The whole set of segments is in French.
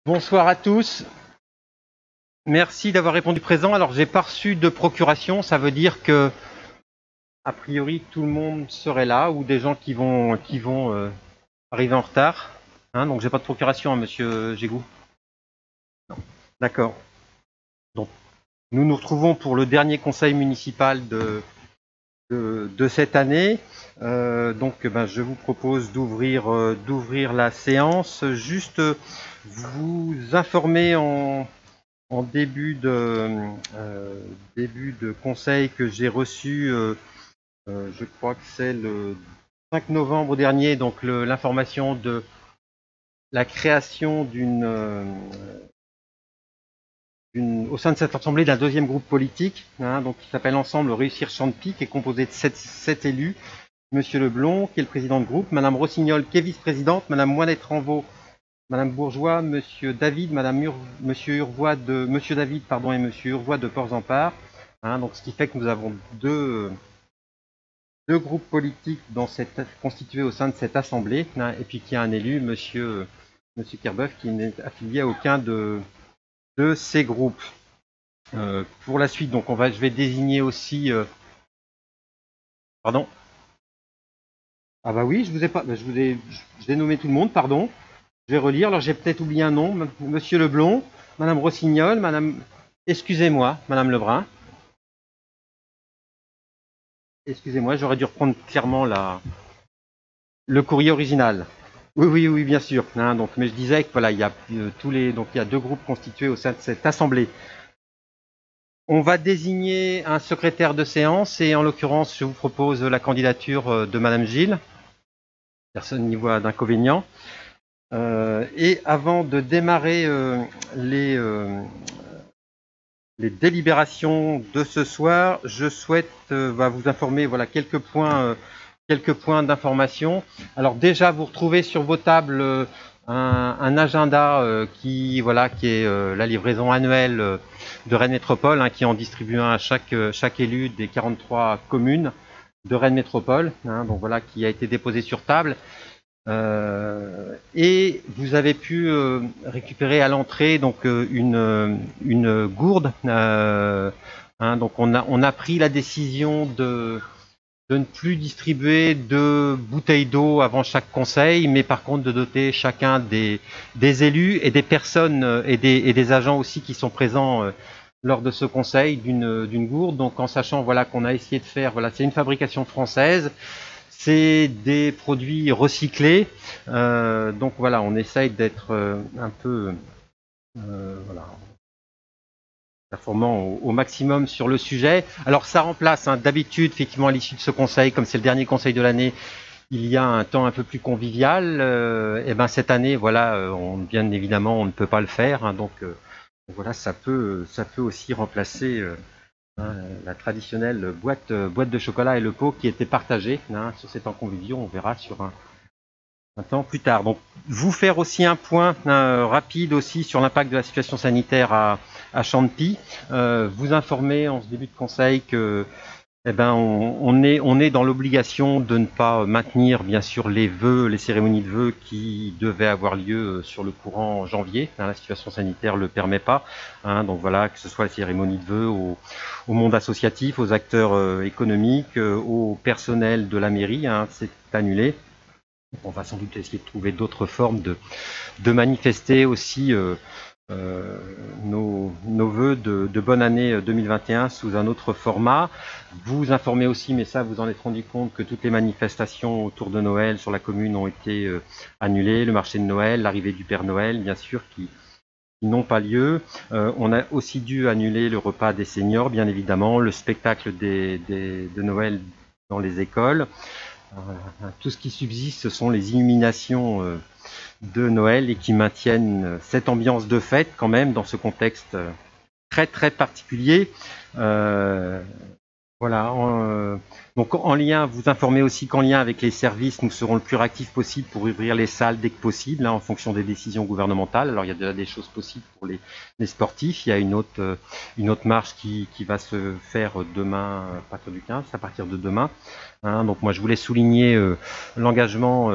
Bonsoir à tous. Merci d'avoir répondu présent. Alors, j'ai pas reçu de procuration. Ça veut dire que, a priori, tout le monde serait là ou des gens qui vont arriver en retard. Hein, donc, j'ai pas de procuration, hein, Monsieur Gégou. D'accord. Donc, nous nous retrouvons pour le dernier conseil municipal de cette année. Je vous propose d'ouvrir la séance. Juste vous informer en début de conseil que j'ai reçu, je crois que c'est le 5 novembre dernier, donc l'information de la création au sein de cette assemblée d'un deuxième groupe politique, hein, donc qui s'appelle Ensemble Réussir Champy, qui est composé de 7 élus. Monsieur Leblond, qui est le président de groupe, Madame Rossignol, qui est vice-présidente, Madame Moinet-Ranvaux, Madame Bourgeois, Monsieur David, Monsieur David, pardon, et Monsieur Urvois de Port-en-Part. Hein, donc, ce qui fait que nous avons deux groupes politiques constitués au sein de cette assemblée, hein, et puis qu'il y a un élu, Monsieur Kerbeuf, qui n'est affilié à aucun de ces groupes. Pour la suite, donc je vais désigner aussi. Pardon. Ah bah oui, je vous ai nommé tout le monde, pardon. Je vais relire. Alors j'ai peut-être oublié un nom. Monsieur Leblond, Madame Rossignol, Madame. Excusez-moi, Madame Lebrun. Excusez-moi, j'aurais dû reprendre clairement le courrier original. Oui, bien sûr. Hein, donc, mais je disais que voilà, il y a il y a deux groupes constitués au sein de cette assemblée. On va désigner un secrétaire de séance et en l'occurrence, je vous propose la candidature de Madame Gilles. Personne n'y voit d'inconvénient. Et avant de démarrer les délibérations de ce soir, je souhaite vous informer quelques points d'information. Alors déjà, vous retrouvez sur vos tables un agenda qui est la livraison annuelle de Rennes Métropole, hein, qui en distribue un à chaque élu des 43 communes de Rennes Métropole, hein, donc voilà, qui a été déposé sur table. Et vous avez pu récupérer à l'entrée donc une gourde. Donc on a pris la décision de ne plus distribuer de bouteilles d'eau avant chaque conseil, mais par contre de doter chacun des élus et des personnes et des agents aussi qui sont présents lors de ce conseil d'une gourde. Donc en sachant qu'on a essayé de faire, c'est une fabrication française. C'est des produits recyclés, donc voilà, on essaye d'être un peu performant au maximum sur le sujet. Alors ça remplace, hein, d'habitude, effectivement, à l'issue de ce conseil, comme c'est le dernier conseil de l'année, il y a un temps un peu plus convivial. Et ben cette année, bien évidemment, on ne peut pas le faire, hein, donc voilà, ça peut aussi remplacer la traditionnelle boîte de chocolat et le pot qui était partagée, hein, sur ces temps conviviaux. On verra sur un temps plus tard. Donc, vous faire aussi un point rapide aussi sur l'impact de la situation sanitaire à Champy. Vous informer en ce début de conseil que on est dans l'obligation de ne pas maintenir bien sûr les cérémonies de vœux qui devaient avoir lieu sur le courant janvier. Hein, la situation sanitaire le permet pas. Hein, donc voilà, que ce soit les cérémonies de vœux au monde associatif, aux acteurs économiques, au personnel de la mairie, hein, c'est annulé. On va sans doute essayer de trouver d'autres formes de manifester aussi nos vœux de bonne année 2021 sous un autre format. Vous informez aussi, mais ça vous en êtes rendu compte, que toutes les manifestations autour de Noël sur la commune ont été annulées. Le marché de Noël, l'arrivée du Père Noël, bien sûr, qui n'ont pas lieu. On a aussi dû annuler le repas des seniors, bien évidemment, le spectacle de Noël dans les écoles. Tout ce qui subsiste, ce sont les illuminations de Noël et qui maintiennent cette ambiance de fête quand même dans ce contexte très très particulier. Donc vous informez aussi qu'en lien avec les services, nous serons le plus réactifs possible pour ouvrir les salles dès que possible, hein, en fonction des décisions gouvernementales. Alors il y a déjà des choses possibles pour les sportifs. Il y a une autre marche qui va se faire demain, à partir de demain. Hein, donc moi je voulais souligner l'engagement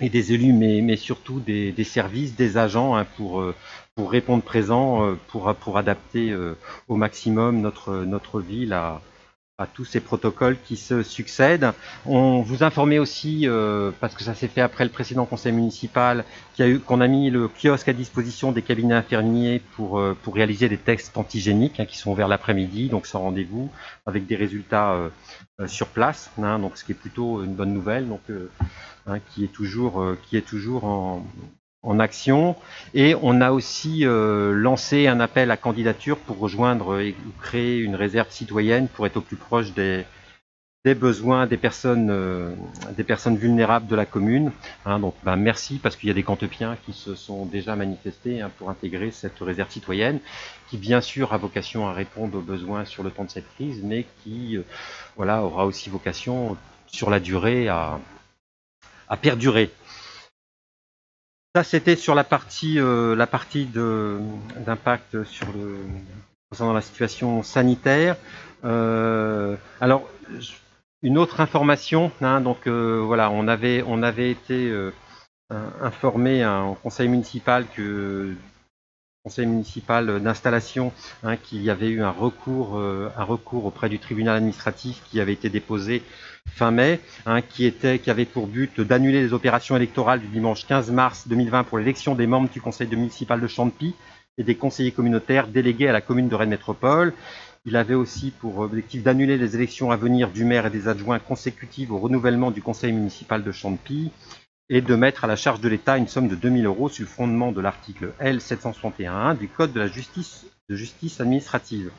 et des élus, mais surtout des services, des agents, hein, pour répondre présent, pour adapter au maximum notre ville à tous ces protocoles qui se succèdent. On vous informait aussi, parce que ça s'est fait après le précédent conseil municipal, qu'on a mis le kiosque à disposition des cabinets infirmiers pour réaliser des tests antigéniques, hein, qui sont ouverts l'après-midi, donc sans rendez-vous, avec des résultats sur place, hein, donc ce qui est plutôt une bonne nouvelle, donc hein, qui est toujours en action. Et on a aussi lancé un appel à candidature pour rejoindre et créer une réserve citoyenne pour être au plus proche des besoins des personnes vulnérables de la commune. Hein, donc merci, parce qu'il y a des Cantepiens qui se sont déjà manifestés, hein, pour intégrer cette réserve citoyenne, qui bien sûr a vocation à répondre aux besoins sur le temps de cette crise, mais qui voilà, aura aussi vocation sur la durée à perdurer. Ça, c'était sur la partie d'impact concernant la situation sanitaire. Alors, une autre information, hein, donc voilà, on avait été informé en conseil municipal d'installation, hein, qu'il y avait eu un recours auprès du tribunal administratif qui avait été déposé fin mai, hein, qui avait pour but d'annuler les opérations électorales du dimanche 15 mars 2020 pour l'élection des membres du conseil municipal de Champy et des conseillers communautaires délégués à la commune de Rennes Métropole. Il avait aussi pour objectif d'annuler les élections à venir du maire et des adjoints consécutives au renouvellement du conseil municipal de Champy, et de mettre à la charge de l'État une somme de 2 000 € sur le fondement de l'article L. 761-1 du Code de la justice administrative.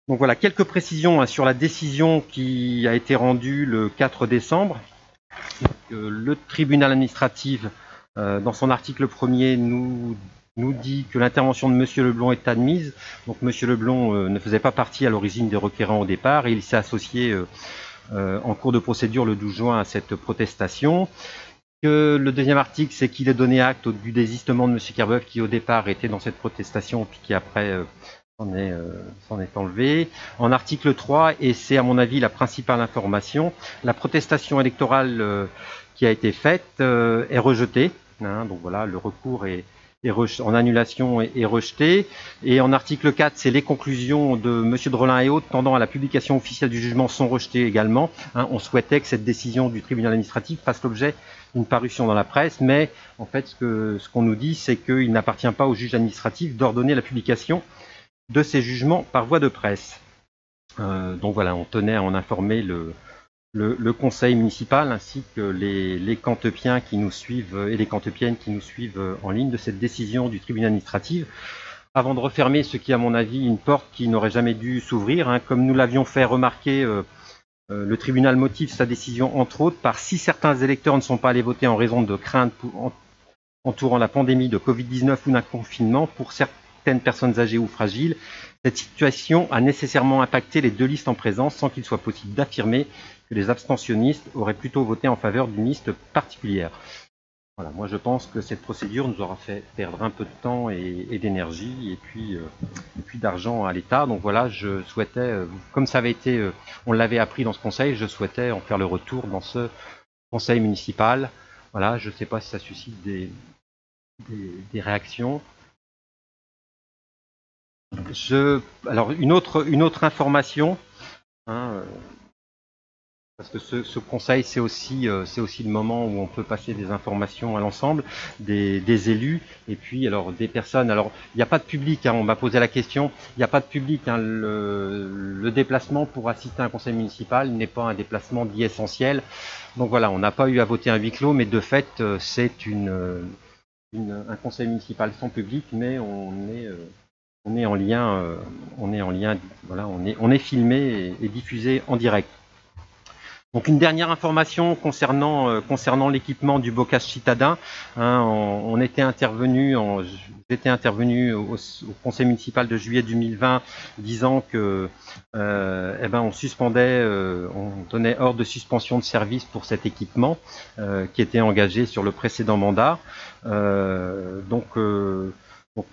Donc voilà, quelques précisions, hein, sur la décision qui a été rendue le 4 décembre. Le tribunal administratif, dans son article 1er, nous dit que l'intervention de M. Leblond est admise. Donc M. Leblond ne faisait pas partie à l'origine des requérants au départ, et il s'est associé en cours de procédure le 12 juin à cette protestation. Le deuxième article, c'est qu'il est donné acte du désistement de M. Kerbeuf, qui au départ était dans cette protestation, puis qui après s'en est enlevé. En article 3, et c'est à mon avis la principale information, la protestation électorale qui a été faite est rejetée. Hein, donc voilà, le recours en annulation est rejeté. Et en article 4, c'est les conclusions de M. Drelin et autres tendant à la publication officielle du jugement sont rejetées également. Hein, on souhaitait que cette décision du tribunal administratif fasse l'objet d'une parution dans la presse, mais en fait ce qu'on nous dit, c'est qu'il n'appartient pas au juge administratif d'ordonner la publication de ces jugements par voie de presse. Donc voilà, on tenait à en informer le conseil municipal ainsi que les Cantepiens qui nous suivent et les Cantepiennes qui nous suivent en ligne de cette décision du tribunal administratif, avant de refermer ce qui, à mon avis, une porte qui n'aurait jamais dû s'ouvrir. Hein. Comme nous l'avions fait remarquer, le tribunal motive sa décision, entre autres, par si certains électeurs ne sont pas allés voter en raison de craintes entourant la pandémie de Covid-19 ou d'un confinement pour certaines personnes âgées ou fragiles. Cette situation a nécessairement impacté les deux listes en présence, sans qu'il soit possible d'affirmer que les abstentionnistes auraient plutôt voté en faveur d'une liste particulière. Voilà, moi je pense que cette procédure nous aura fait perdre un peu de temps et d'énergie et puis d'argent à l'État. Donc voilà, je souhaitais, comme ça avait été, on l'avait appris dans ce conseil, je souhaitais en faire le retour dans ce conseil municipal. Voilà, je ne sais pas si ça suscite des réactions. Alors une autre information, hein, parce que ce conseil, c'est aussi le moment où on peut passer des informations à l'ensemble des élus et puis alors des personnes. Alors il n'y a pas de public, hein, on m'a posé la question, il n'y a pas de public. Hein, le déplacement pour assister à un conseil municipal n'est pas un déplacement dit essentiel. Donc voilà, on n'a pas eu à voter un huis clos, mais de fait c'est un conseil municipal sans public, mais on est en lien, voilà, on est filmé et diffusé en direct. Donc une dernière information concernant l'équipement du bocage citadin. Hein, j'étais intervenu au conseil municipal de juillet 2020 disant que on suspendait, on donnait ordre de suspension de service pour cet équipement qui était engagé sur le précédent mandat. Donc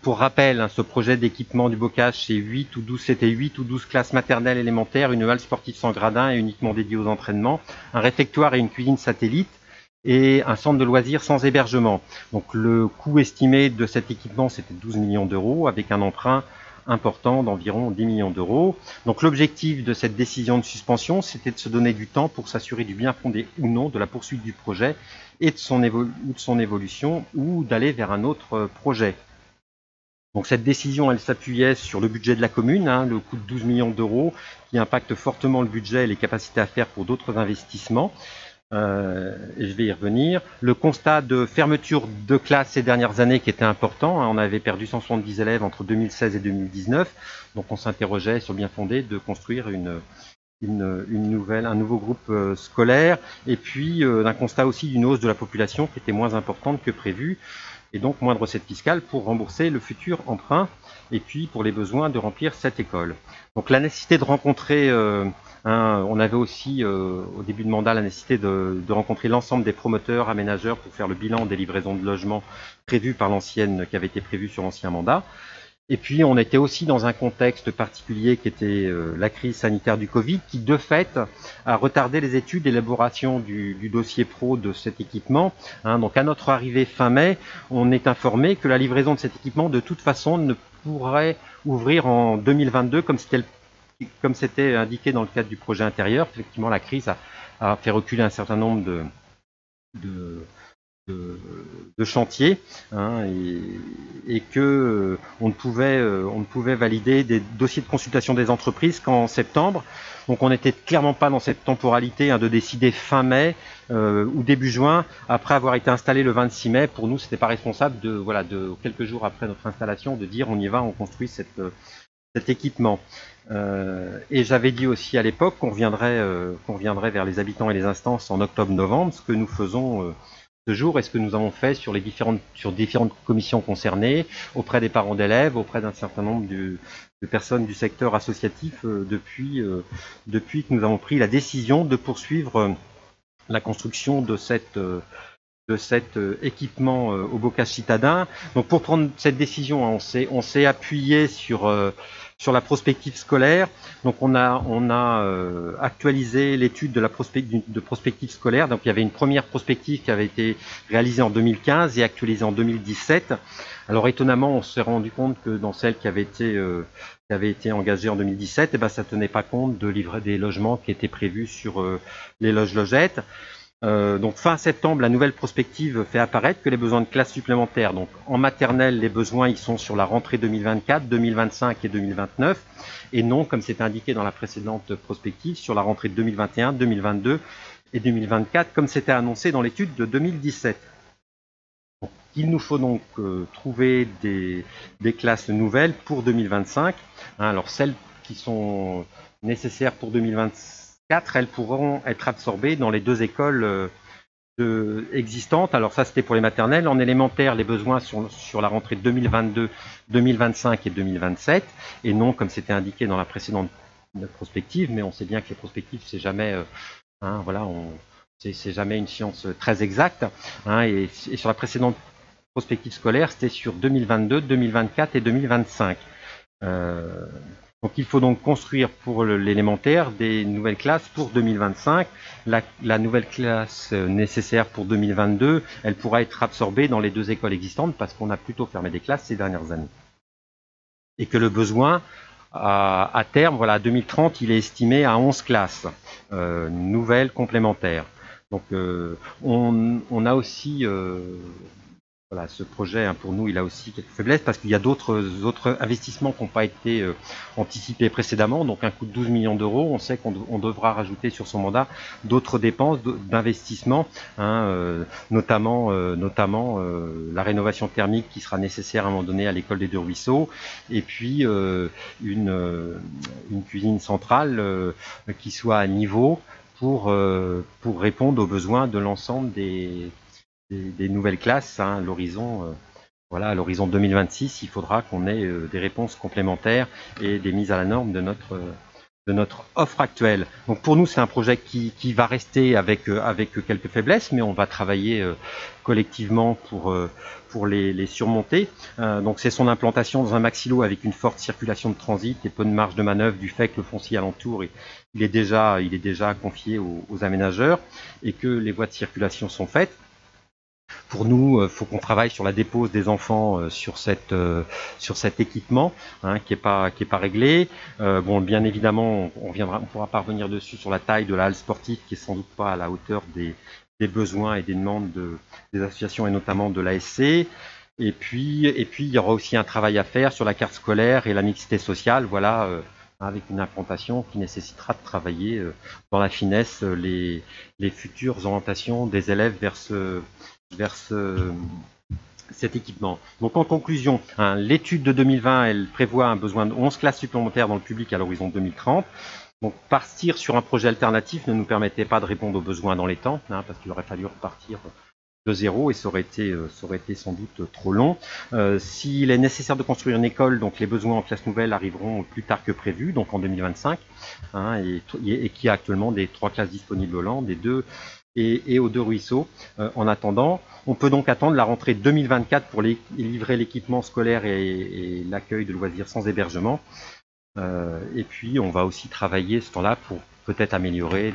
pour rappel, hein, ce projet d'équipement du bocage, c'est 8 ou 12 classes maternelles élémentaires, une halle sportive sans gradin et uniquement dédiée aux entraînements, un réfectoire et une cuisine satellite. et un centre de loisirs sans hébergement. Donc le coût estimé de cet équipement, c'était 12 millions d'euros, avec un emprunt important d'environ 10 millions d'euros. Donc l'objectif de cette décision de suspension, c'était de se donner du temps pour s'assurer du bien fondé ou non de la poursuite du projet et de son évolution, ou d'aller vers un autre projet. Donc cette décision, elle s'appuyait sur le budget de la commune, le coût de 12 millions d'euros, qui impacte fortement le budget et les capacités à faire pour d'autres investissements. Et je vais y revenir. Le constat de fermeture de classes ces dernières années qui était important, on avait perdu 170 élèves entre 2016 et 2019, donc on s'interrogeait sur le bien fondé de construire un nouveau groupe scolaire, et puis d'un constat aussi d'une hausse de la population qui était moins importante que prévu, et donc moins de recettes fiscales pour rembourser le futur emprunt, et puis pour les besoins de remplir cette école. Donc la nécessité de rencontrer, on avait aussi au début de mandat la nécessité de rencontrer l'ensemble des promoteurs, aménageurs pour faire le bilan des livraisons de logements prévues par l'ancienne, qui avait été prévues sur l'ancien mandat. Et puis on était aussi dans un contexte particulier qui était la crise sanitaire du Covid, qui de fait a retardé les études et l'élaboration du dossier pro de cet équipement. Donc à notre arrivée fin mai, on est informé que la livraison de cet équipement de toute façon ne pourrait ouvrir en 2022 comme c'était indiqué dans le cadre du projet intérieur. Effectivement, la crise a fait reculer un certain nombre de chantiers, et que on ne pouvait valider des dossiers de consultation des entreprises qu'en septembre. Donc on n'était clairement pas dans cette temporalité de décider fin mai ou début juin, après avoir été installé le 26 mai. Pour nous, c'était pas responsable de quelques jours après notre installation de dire on y va, on construit cet équipement. Et j'avais dit aussi à l'époque qu'on reviendrait vers les habitants et les instances en octobre-novembre, ce que nous faisons ce jour, et ce que nous avons fait sur différentes commissions concernées, auprès des parents d'élèves, auprès d'un certain nombre de personnes du secteur associatif, depuis que nous avons pris la décision de poursuivre la construction de cet équipement au bocage citadin. Donc pour prendre cette décision, on s'est appuyé sur la prospective scolaire. Donc on a actualisé l'étude de prospective scolaire. Donc il y avait une première prospective qui avait été réalisée en 2015 et actualisée en 2017. Alors étonnamment, on s'est rendu compte que dans celle qui avait été engagée en 2017, ça tenait pas compte de livrer des logements qui étaient prévus sur les loges-logettes. Donc fin septembre, la nouvelle prospective fait apparaître que les besoins de classes supplémentaires, donc en maternelle, les besoins ils sont sur la rentrée 2024, 2025 et 2029, et non, comme c'était indiqué dans la précédente prospective, sur la rentrée 2021, 2022 et 2024, comme c'était annoncé dans l'étude de 2017. Donc, il nous faut donc trouver des classes nouvelles pour 2025. Alors celles qui sont nécessaires pour 2025, elles pourront être absorbées dans les deux écoles existantes. Alors ça, c'était pour les maternelles. En élémentaire, les besoins sur la rentrée 2022, 2025 et 2027, et non comme c'était indiqué dans la précédente prospective. Mais on sait bien que les prospectives, c'est jamais, c'est jamais une science très exacte. Et sur la précédente prospective scolaire, c'était sur 2022, 2024 et 2025. Donc il faut donc construire pour l'élémentaire des nouvelles classes pour 2025. La nouvelle classe nécessaire pour 2022, elle pourra être absorbée dans les deux écoles existantes parce qu'on a plutôt fermé des classes ces dernières années. Et que le besoin, à terme, à 2030, il est estimé à 11 classes nouvelles complémentaires. Donc on a aussi... ce projet, pour nous, il a aussi quelques faiblesses parce qu'il y a d'autres investissements qui n'ont pas été anticipés précédemment. Donc un coût de 12 millions d'euros, on sait qu'on devra rajouter sur son mandat d'autres dépenses d'investissement, notamment la rénovation thermique qui sera nécessaire à un moment donné à l'école des Deux Ruisseaux, et puis une cuisine centrale qui soit à niveau pour répondre aux besoins de l'ensemble des nouvelles classes. À l'horizon 2026, il faudra qu'on ait des réponses complémentaires et des mises à la norme de notre offre actuelle. Donc pour nous, c'est un projet qui va rester avec quelques faiblesses, mais on va travailler collectivement pour les surmonter. Donc c'est son implantation dans un maxilo avec une forte circulation de transit et peu de marge de manœuvre du fait que le foncier alentour il est déjà confié aux aménageurs et que les voies de circulation sont faites. Pour nous, il faut qu'on travaille sur la dépose des enfants sur cet équipement qui est pas réglé. Bon, bien évidemment, on pourra pas revenir dessus sur la taille de la halle sportive qui est sans doute pas à la hauteur des besoins et des demandes des associations et notamment de l'ASC. Et puis il y aura aussi un travail à faire sur la carte scolaire et la mixité sociale. Voilà. Avec une implantation qui nécessitera de travailler dans la finesse les futures orientations des élèves vers cet équipement. Donc en conclusion, l'étude de 2020, elle prévoit un besoin de 11 classes supplémentaires dans le public à l'horizon 2030. Donc partir sur un projet alternatif ne nous permettait pas de répondre aux besoins dans les temps, parce qu'il aurait fallu repartir de zéro et ça aurait été sans doute trop long. S'il est nécessaire de construire une école, donc les besoins en classes nouvelles arriveront plus tard que prévu, donc en 2025, et qui a actuellement des 3 classes disponibles au Land, des 2 et aux 2 ruisseaux. En attendant, on peut donc attendre la rentrée 2024 pour livrer l'équipement scolaire et l'accueil de loisirs sans hébergement. Et puis on va aussi travailler ce temps-là pour peut-être améliorer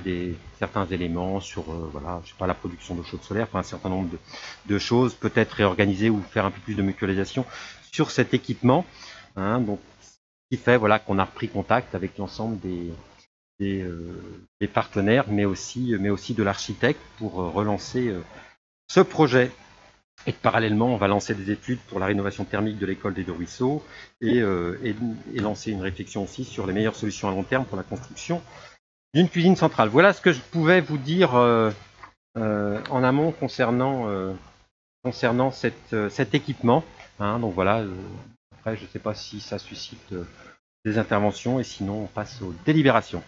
certains éléments sur voilà, je sais pas, la production d'eau chaude solaire, enfin, un certain nombre de choses, peut-être réorganiser ou faire un peu plus de mutualisation sur cet équipement. Donc, ce qui fait voilà, qu'on a repris contact avec l'ensemble des partenaires, mais aussi de l'architecte pour relancer ce projet. Et parallèlement, on va lancer des études pour la rénovation thermique de l'école des 2 ruisseaux et lancer une réflexion aussi sur les meilleures solutions à long terme pour la construction d'une cuisine centrale. Voilà ce que je pouvais vous dire en amont concernant cet équipement. Donc voilà, après je ne sais pas si ça suscite des interventions et sinon on passe aux délibérations.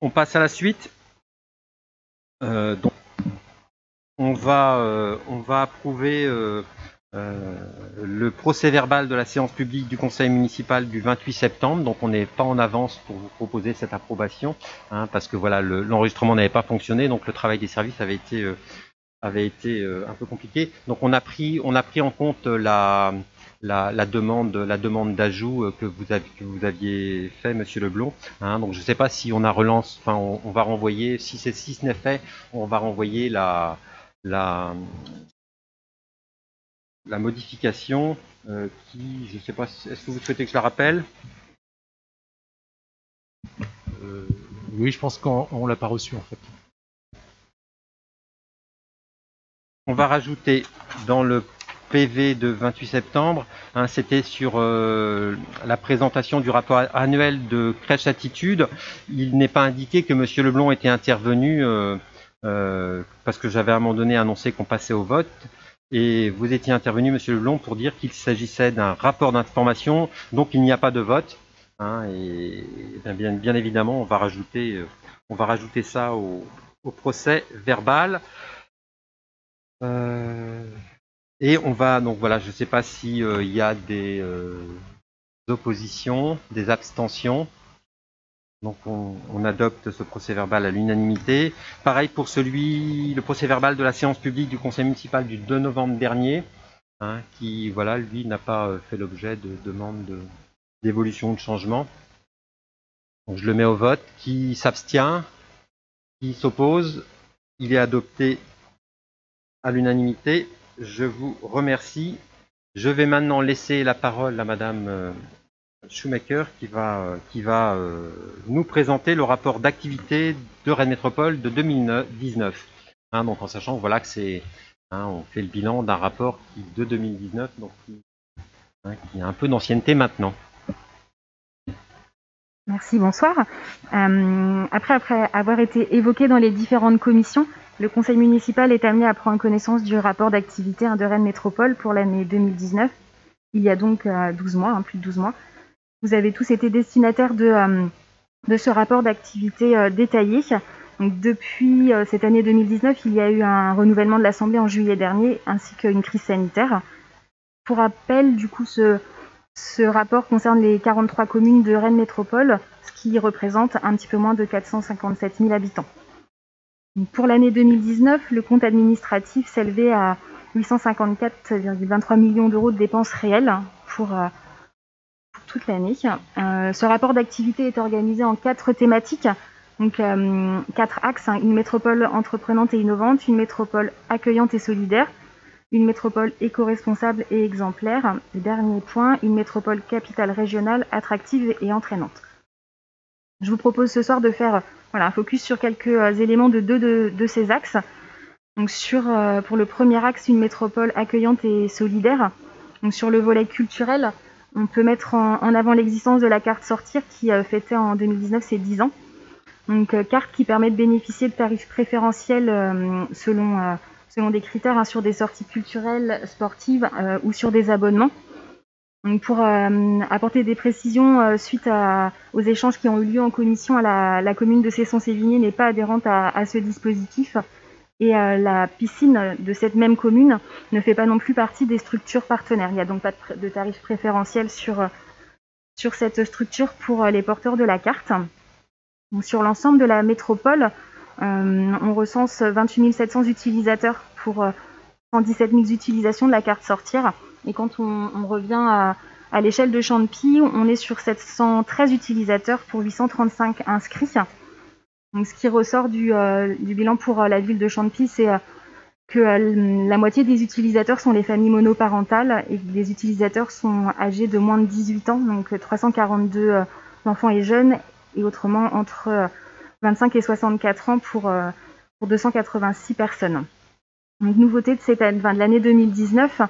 On passe à la suite. Donc, on va approuver le procès-verbal de la séance publique du conseil municipal du 28 septembre. Donc on n'est pas en avance pour vous proposer cette approbation, parce que voilà, l'enregistrement n'avait pas fonctionné, donc le travail des services avait été un peu compliqué. Donc on a pris en compte la demande d'ajout que vous aviez fait, Monsieur Leblond. Donc je ne sais pas si on a relance, enfin on va renvoyer, si ce n'est fait, on va renvoyer la modification qui, je ne sais pas, est-ce que vous souhaitez que je la rappelle? Oui, je pense qu'on l'a pas reçu en fait. On va rajouter dans le PV de 28 septembre, c'était sur la présentation du rapport annuel de Crèche Attitude. Il n'est pas indiqué que Monsieur Leblond était intervenu parce que j'avais à un moment donné annoncé qu'on passait au vote. Et vous étiez intervenu, Monsieur Leblond, pour dire qu'il s'agissait d'un rapport d'information, donc il n'y a pas de vote. Et bien évidemment, on va rajouter ça au procès verbal. Et on va, donc voilà, je ne sais pas s'il y a des oppositions, des abstentions. Donc on adopte ce procès-verbal à l'unanimité. Pareil pour le procès-verbal de la séance publique du conseil municipal du 2 novembre dernier, qui, voilà, lui, n'a pas fait l'objet de demande d'évolution, de changement. Donc je le mets au vote. Qui s'abstient? Qui s'oppose? Il est adopté à l'unanimité. Je vous remercie. Je vais maintenant laisser la parole à Madame Schumacher qui va nous présenter le rapport d'activité de Rennes Métropole de 2019. Donc en sachant voilà, que on fait le bilan d'un rapport de 2019, donc qui a un peu d'ancienneté maintenant. Merci, bonsoir. Après avoir été évoqué dans les différentes commissions, le conseil municipal est amené à prendre connaissance du rapport d'activité de Rennes Métropole pour l'année 2019. Il y a donc 12 mois, plus de 12 mois. Vous avez tous été destinataires de ce rapport d'activité détaillé. Donc, depuis cette année 2019, il y a eu un renouvellement de l'Assemblée en juillet dernier, ainsi qu'une crise sanitaire. Pour rappel, du coup, ce Ce rapport concerne les 43 communes de Rennes Métropole, ce qui représente un petit peu moins de 457 000 habitants. Donc pour l'année 2019, le compte administratif s'élevait à 854,23 millions d'euros de dépenses réelles pour toute l'année. Ce rapport d'activité est organisé en 4 thématiques, donc 4 axes, hein, une métropole entreprenante et innovante, une métropole accueillante et solidaire, une métropole éco-responsable et exemplaire, et dernier point, une métropole capitale régionale attractive et entraînante. Je vous propose ce soir de faire un focus sur quelques éléments de deux de ces axes. Donc pour le premier axe, une métropole accueillante et solidaire. Donc sur le volet culturel, on peut mettre en avant l'existence de la carte Sortir qui fêtait en 2019 ses 10 ans. Donc carte qui permet de bénéficier de tarifs préférentiels selon des critères sur des sorties culturelles, sportives ou sur des abonnements. Donc pour apporter des précisions suite aux échanges qui ont eu lieu en commission, la commune de Cesson-Sévigné n'est pas adhérente à ce dispositif et la piscine de cette même commune ne fait pas non plus partie des structures partenaires. Il n'y a donc pas de tarifs préférentiels sur cette structure pour les porteurs de la carte. Donc sur l'ensemble de la métropole, on recense 28 700 utilisateurs pour 117 000 utilisations de la carte Sortir. Et quand on revient à l'échelle de Champy, on est sur 713 utilisateurs pour 835 inscrits. Donc, ce qui ressort du bilan pour la ville de Champy, c'est que la moitié des utilisateurs sont les familles monoparentales et que les utilisateurs sont âgés de moins de 18 ans, donc 342 enfants et jeunes, et autrement entre 25 et 64 ans pour 286 personnes. Donc, nouveauté de l'année 2019,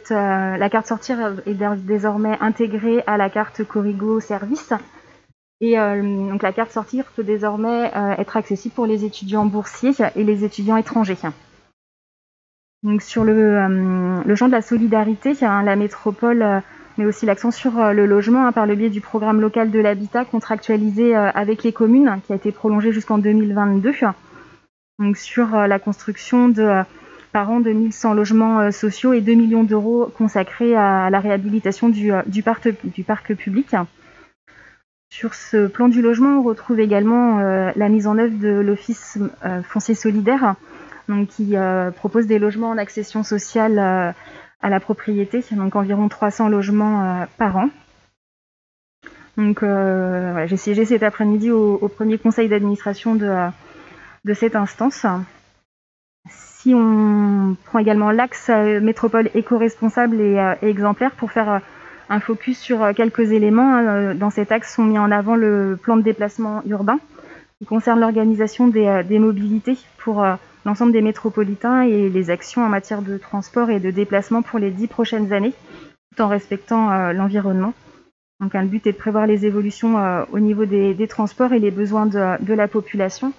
la carte Sortir est désormais intégrée à la carte Corrigo Service. Et donc la carte Sortir peut désormais être accessible pour les étudiants boursiers et les étudiants étrangers. Donc sur le champ de la solidarité, la métropole met aussi l'accent sur le logement par le biais du programme local de l'habitat contractualisé avec les communes, qui a été prolongé jusqu'en 2022. Donc sur la construction par an de 1100 logements sociaux et 2 millions d'euros consacrés à la réhabilitation du parc public. Sur ce plan du logement, on retrouve également la mise en œuvre de l'Office foncier solidaire, donc qui propose des logements en accession sociale à la propriété, donc environ 300 logements par an. Donc j'ai siégé cet après-midi au premier conseil d'administration de cette instance. Si on prend également l'axe métropole éco-responsable et exemplaire pour faire un focus sur quelques éléments, dans cet axe sont mis en avant le plan de déplacement urbain qui concerne l'organisation des mobilités pour l'ensemble des métropolitains et les actions en matière de transport et de déplacement pour les 10 prochaines années, tout en respectant l'environnement. Donc le but est de prévoir les évolutions au niveau des transports et les besoins de la population.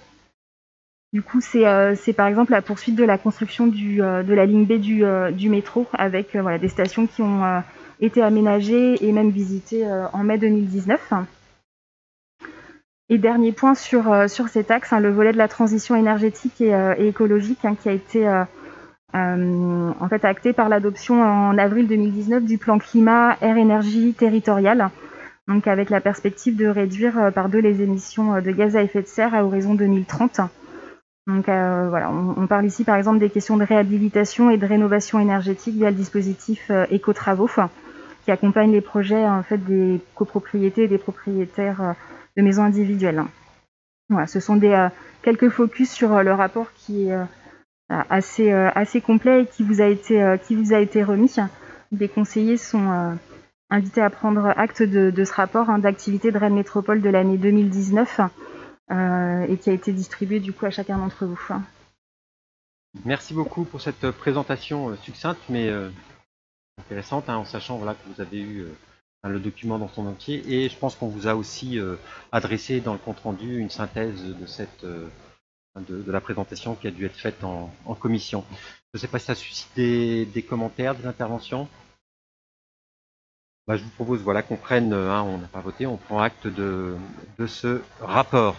Du coup, c'est par exemple la poursuite de la construction de la ligne B du métro avec des stations qui ont été aménagées et même visitées en mai 2019. Et dernier point sur cet axe, le volet de la transition énergétique et écologique qui a été acté par l'adoption en avril 2019 du plan climat air-énergie territorial, donc avec la perspective de réduire par 2 les émissions de gaz à effet de serre à horizon 2030. Donc on parle ici par exemple des questions de réhabilitation et de rénovation énergétique via le dispositif Éco-Travaux qui accompagne les projets des copropriétés et des propriétaires de maisons individuelles. Voilà, ce sont quelques focus sur le rapport qui est assez complet et qui vous a été remis. Les conseillers sont invités à prendre acte de ce rapport d'activité de Rennes Métropole de l'année 2019 et qui a été distribué du coup à chacun d'entre vous. Merci beaucoup pour cette présentation succincte mais intéressante, en sachant que vous avez eu le document dans son entier, et je pense qu'on vous a aussi adressé dans le compte-rendu une synthèse de la présentation qui a dû être faite en commission. Je ne sais pas si ça suscite des commentaires, des interventions. Je vous propose qu'on prenne, on n'a pas voté, on prend acte de ce rapport.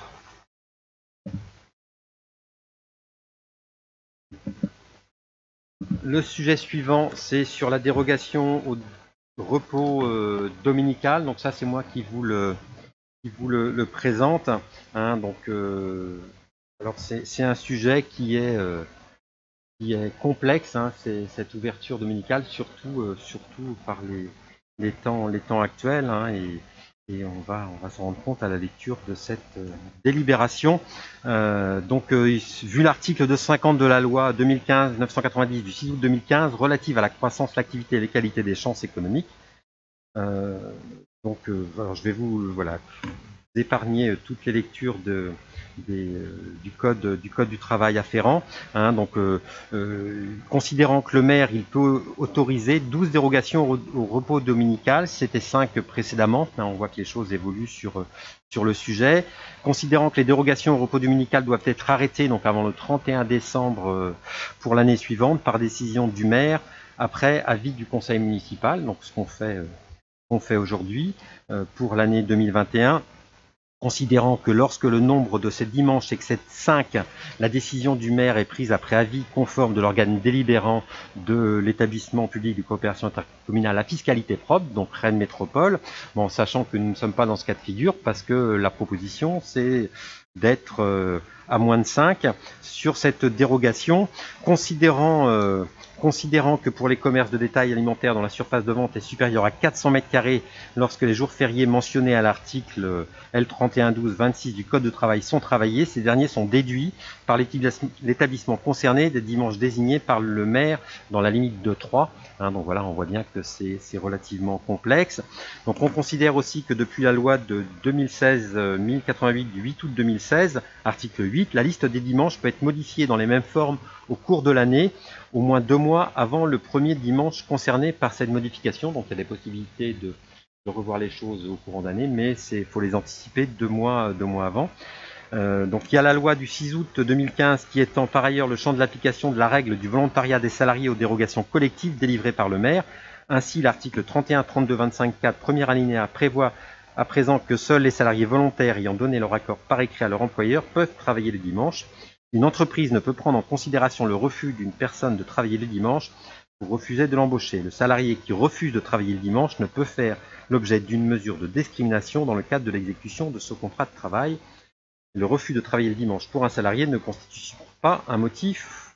Le sujet suivant, c'est sur la dérogation au repos dominical. Donc ça, c'est moi qui vous le présente. Hein, donc, alors c'est un sujet qui est complexe, hein, cette ouverture dominicale, surtout par les temps actuels. Hein, et on va s'en rendre compte à la lecture de cette délibération. Vu l'article 250 de la loi 2015-990 du 6 août 2015 relative à la croissance, l'activité et l'égalité des chances économiques, alors je vais vous épargner toutes les lectures du code du travail afférent. Hein, considérant que le maire il peut autoriser 12 dérogations au repos dominical, c'était 5 précédemment. Hein, on voit que les choses évoluent sur le sujet. Considérant que les dérogations au repos dominical doivent être arrêtées donc avant le 31 décembre pour l'année suivante par décision du maire après avis du conseil municipal. Donc ce qu'on fait aujourd'hui pour l'année 2021. Considérant que lorsque le nombre de ces dimanches excède 5, la décision du maire est prise après avis conforme de l'organe délibérant de l'établissement public de coopération intercommunale à fiscalité propre, donc Rennes Métropole, bon, sachant que nous ne sommes pas dans ce cas de figure parce que la proposition c'est d'être à moins de 5 sur cette dérogation, considérant que pour les commerces de détail alimentaire dont la surface de vente est supérieure à 400 m², lorsque les jours fériés mentionnés à l'article L3112-26 du Code du travail sont travaillés, ces derniers sont déduits par l'établissement concerné des dimanches désignés par le maire dans la limite de 3. Hein, donc voilà, on voit bien que c'est relativement complexe. Donc on considère aussi que depuis la loi de 2016-1088 du 8 août 2016, article 8, la liste des dimanches peut être modifiée dans les mêmes formes au cours de l'année, au moins 2 mois avant le premier dimanche concerné par cette modification. Donc il y a des possibilités de revoir les choses au courant d'année, mais il faut les anticiper 2 mois avant. Donc il y a la loi du 6 août 2015 qui étend par ailleurs le champ de l'application de la règle du volontariat des salariés aux dérogations collectives délivrées par le maire. Ainsi, l'article 31-32-25-4, premier alinéa, prévoit à présent que seuls les salariés volontaires ayant donné leur accord par écrit à leur employeur peuvent travailler le dimanche. Une entreprise ne peut prendre en considération le refus d'une personne de travailler le dimanche pour refuser de l'embaucher. Le salarié qui refuse de travailler le dimanche ne peut faire l'objet d'une mesure de discrimination dans le cadre de l'exécution de ce contrat de travail. Le refus de travailler le dimanche pour un salarié ne constitue pas un motif,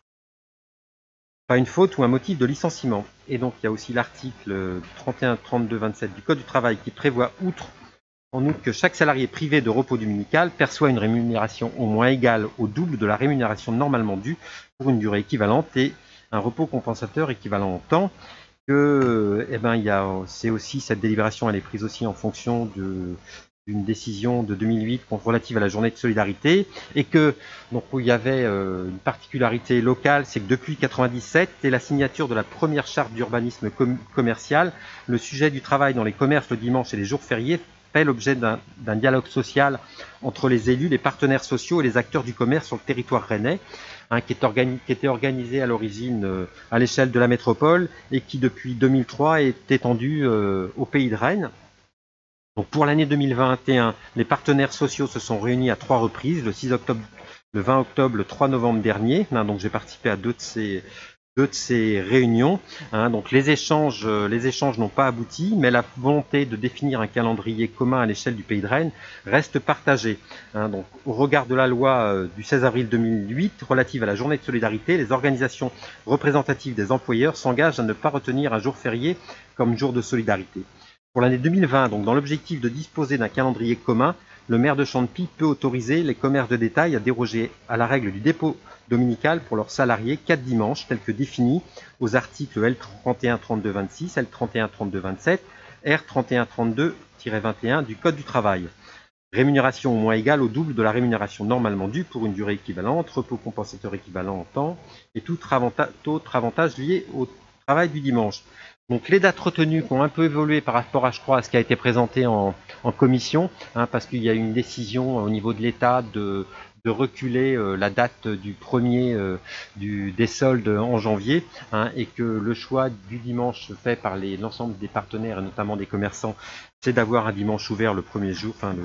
pas une faute ou un motif de licenciement. Et donc il y a aussi l'article 31-32-27 du Code du travail qui prévoit en outre que chaque salarié privé de repos dominical perçoit une rémunération au moins égale au double de la rémunération normalement due pour une durée équivalente et un repos compensateur équivalent en temps. C'est aussi cette délibération, elle est prise aussi en fonction d'une décision de 2008 relative à la journée de solidarité, et que donc où il y avait une particularité locale, c'est que depuis 1997 et la signature de la première charte d'urbanisme commercial, le sujet du travail dans les commerces le dimanche et les jours fériés fait l'objet d'un dialogue social entre les élus, les partenaires sociaux et les acteurs du commerce sur le territoire rennais, hein, qui était organisé à l'origine à l'échelle de la métropole et qui depuis 2003 est étendu au pays de Rennes. Donc pour l'année 2021, les partenaires sociaux se sont réunis à 3 reprises, le 6 octobre, le 20 octobre, le 3 novembre dernier. Hein, donc j'ai participé à 2 de ces réunions. Hein, donc les échanges n'ont pas abouti, mais la volonté de définir un calendrier commun à l'échelle du pays de Rennes reste partagée. Hein, donc au regard de la loi du 16 avril 2008 relative à la journée de solidarité, les organisations représentatives des employeurs s'engagent à ne pas retenir un jour férié comme jour de solidarité. Pour l'année 2020, donc dans l'objectif de disposer d'un calendrier commun, le maire de Chantepie peut autoriser les commerces de détail à déroger à la règle du dépôt dominical pour leurs salariés 4 dimanches, tels que définis aux articles L31-32-26, L31-32-27, R31-32-21 du Code du travail. Rémunération au moins égale au double de la rémunération normalement due pour une durée équivalente, repos compensateur équivalent en temps et tout autre avantage lié au travail du dimanche. Donc les dates retenues qui ont un peu évolué par rapport à, je crois, à ce qui a été présenté en commission, hein, parce qu'il y a eu une décision au niveau de l'État de reculer la date du premier des soldes en janvier, hein, et que le choix du dimanche fait par l'ensemble des partenaires et notamment des commerçants, c'est d'avoir un dimanche ouvert le premier jour, enfin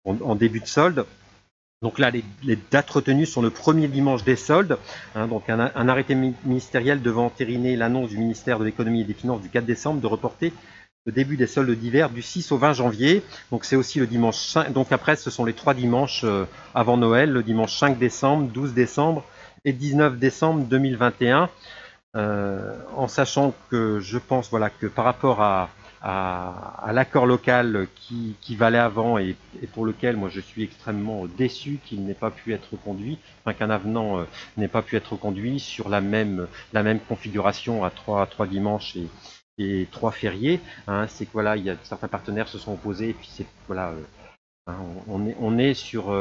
en début de solde. Donc là, les dates retenues sont le premier dimanche des soldes. Hein, donc un arrêté ministériel devant entériner l'annonce du ministère de l'économie et des finances du 4 décembre de reporter le début des soldes d'hiver du 6 au 20 janvier. Donc c'est aussi le dimanche 5. Donc après, ce sont les 3 dimanches avant Noël, le dimanche 5 décembre, 12 décembre et 19 décembre 2021. En sachant que je pense voilà, que par rapport à l'accord local qui valait avant et pour lequel moi je suis extrêmement déçu qu'il n'ait pas pu être conduit, enfin qu'un avenant n'ait pas pu être conduit sur la même configuration à trois dimanches et 3 fériés. Hein, c'est que voilà, il y a certains partenaires se sont opposés et puis c'est voilà, hein, on est sur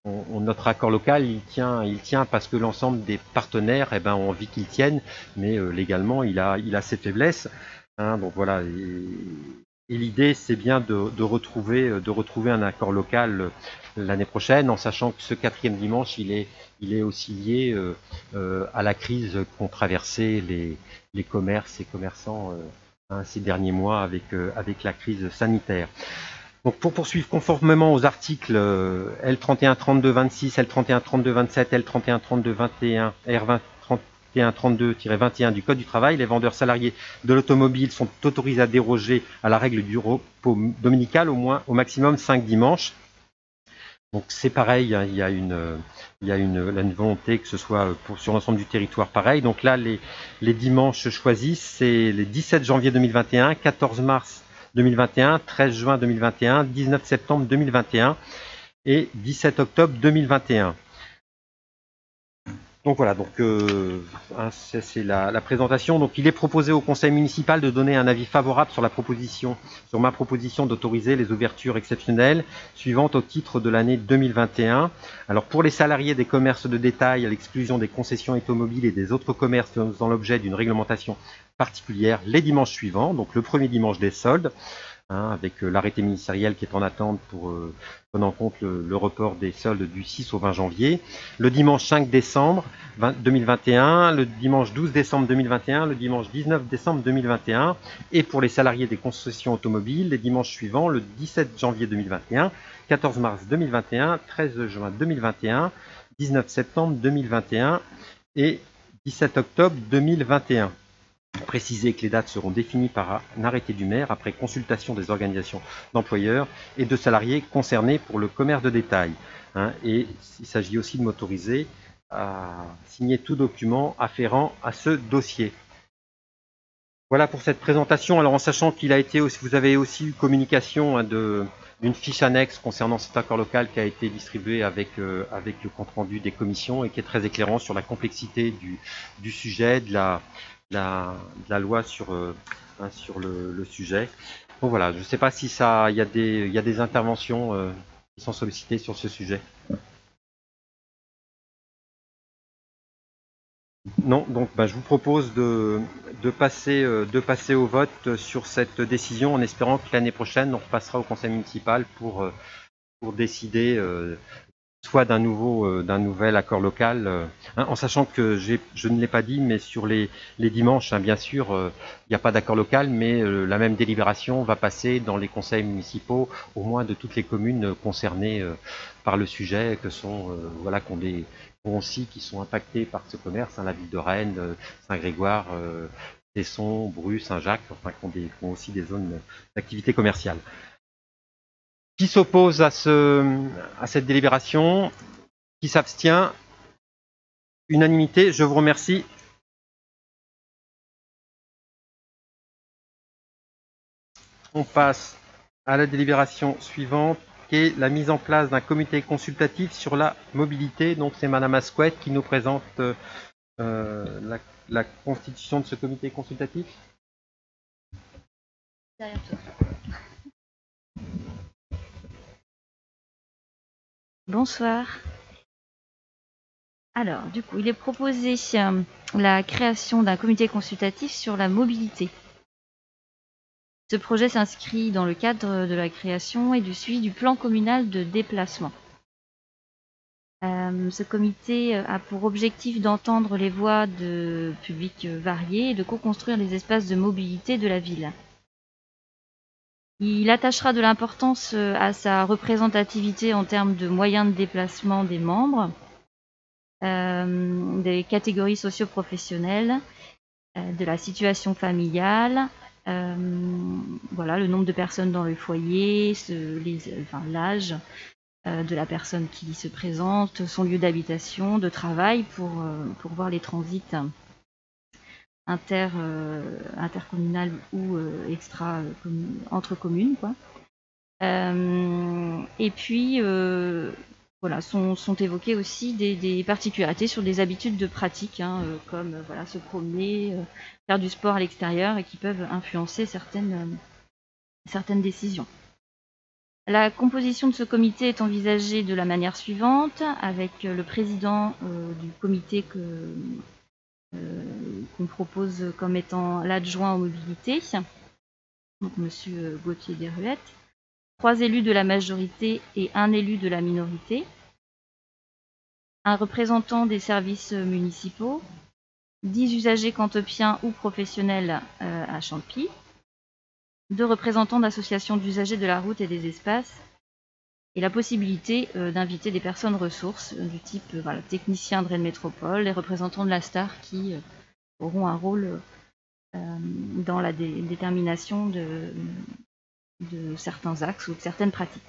notre accord local, il tient parce que l'ensemble des partenaires ont envie qu'il tienne, mais légalement il a ses faiblesses. Hein, donc voilà, et l'idée c'est bien de retrouver un accord local l'année prochaine, en sachant que ce 4e dimanche il est aussi lié à la crise qu'ont traversé les commerces et commerçants ces derniers mois avec la crise sanitaire. Donc pour poursuivre conformément aux articles L31 32 26, L31 32 27, L31 32 21, R20 31 32-21 du Code du travail, les vendeurs salariés de l'automobile sont autorisés à déroger à la règle du repos dominical au maximum 5 dimanches. Donc c'est pareil, hein, il y a une volonté que ce soit sur l'ensemble du territoire pareil. Donc là, les dimanches choisis, c'est les 17 janvier 2021, 14 mars 2021, 13 juin 2021, 19 septembre 2021 et 17 octobre 2021. Donc voilà, c'est la présentation. Donc il est proposé au conseil municipal de donner un avis favorable sur ma proposition d'autoriser les ouvertures exceptionnelles suivantes au titre de l'année 2021. Alors pour les salariés des commerces de détail, à l'exclusion des concessions automobiles et des autres commerces faisant l'objet d'une réglementation particulière, les dimanches suivants, donc le premier dimanche des soldes, hein, avec l'arrêté ministériel qui est en attente pour prendre en compte le report des soldes du 6 au 20 janvier, le dimanche 5 décembre 2021, le dimanche 12 décembre 2021, le dimanche 19 décembre 2021, et pour les salariés des concessions automobiles, les dimanches suivants, le 17 janvier 2021, 14 mars 2021, 13 juin 2021, 19 septembre 2021 et 17 octobre 2021. Préciser que les dates seront définies par un arrêté du maire après consultation des organisations d'employeurs et de salariés concernés pour le commerce de détail. Hein, et il s'agit aussi de m'autoriser à signer tout document afférent à ce dossier. Voilà pour cette présentation. Alors en sachant qu'il a été aussi, vous avez aussi eu communication hein, d'une fiche annexe concernant cet accord local qui a été distribué avec le compte-rendu des commissions et qui est très éclairant sur la complexité du sujet, de la loi sur le sujet. Donc voilà, je ne sais pas si il y a des interventions qui sont sollicitées sur ce sujet. Non, donc je vous propose de passer au vote sur cette décision en espérant que l'année prochaine on repassera au conseil municipal pour décider soit d'un nouvel accord local, hein, en sachant que je ne l'ai pas dit, mais sur les dimanches, hein, bien sûr, il n'y a pas d'accord local, mais la même délibération va passer dans les conseils municipaux, au moins de toutes les communes concernées par le sujet, que sont qui sont impactés par ce commerce, hein, la ville de Rennes, Saint-Grégoire, Tesson, Bru, Saint-Jacques, enfin qui ont aussi des zones d'activité commerciale. Qui s'oppose à cette délibération? Qui s'abstient? Unanimité, je vous remercie. On passe à la délibération suivante, qui est la mise en place d'un comité consultatif sur la mobilité. Donc c'est Madame Asquette qui nous présente la constitution de ce comité consultatif. Derrière toi. Bonsoir. Alors, du coup, il est proposé la création d'un comité consultatif sur la mobilité. Ce projet s'inscrit dans le cadre de la création et du suivi du plan communal de déplacement. Ce comité a pour objectif d'entendre les voix de publics variés et de co-construire les espaces de mobilité de la ville. Il attachera de l'importance à sa représentativité en termes de moyens de déplacement des membres, des catégories socio-professionnelles, de la situation familiale, Voilà, le nombre de personnes dans le foyer, l'âge de la personne qui se présente, son lieu d'habitation, de travail, pour voir les transits intercommunales ou entre communes, quoi. Et puis, voilà, sont évoquées aussi des particularités sur des habitudes de pratique, hein, comme voilà, se promener, faire du sport à l'extérieur, et qui peuvent influencer certaines décisions. La composition de ce comité est envisagée de la manière suivante, avec le président du comité qu'on propose comme étant l'adjoint aux mobilités, donc Monsieur Gauthier Desruettes, 3 élus de la majorité et 1 élu de la minorité, un représentant des services municipaux, 10 usagers cantopiens ou professionnels à Champy, 2 représentants d'associations d'usagers de la route et des espaces, et la possibilité d'inviter des personnes ressources du type voilà, techniciens de Rennes Métropole, les représentants de la STAR qui auront un rôle dans la détermination de certains axes ou de certaines pratiques.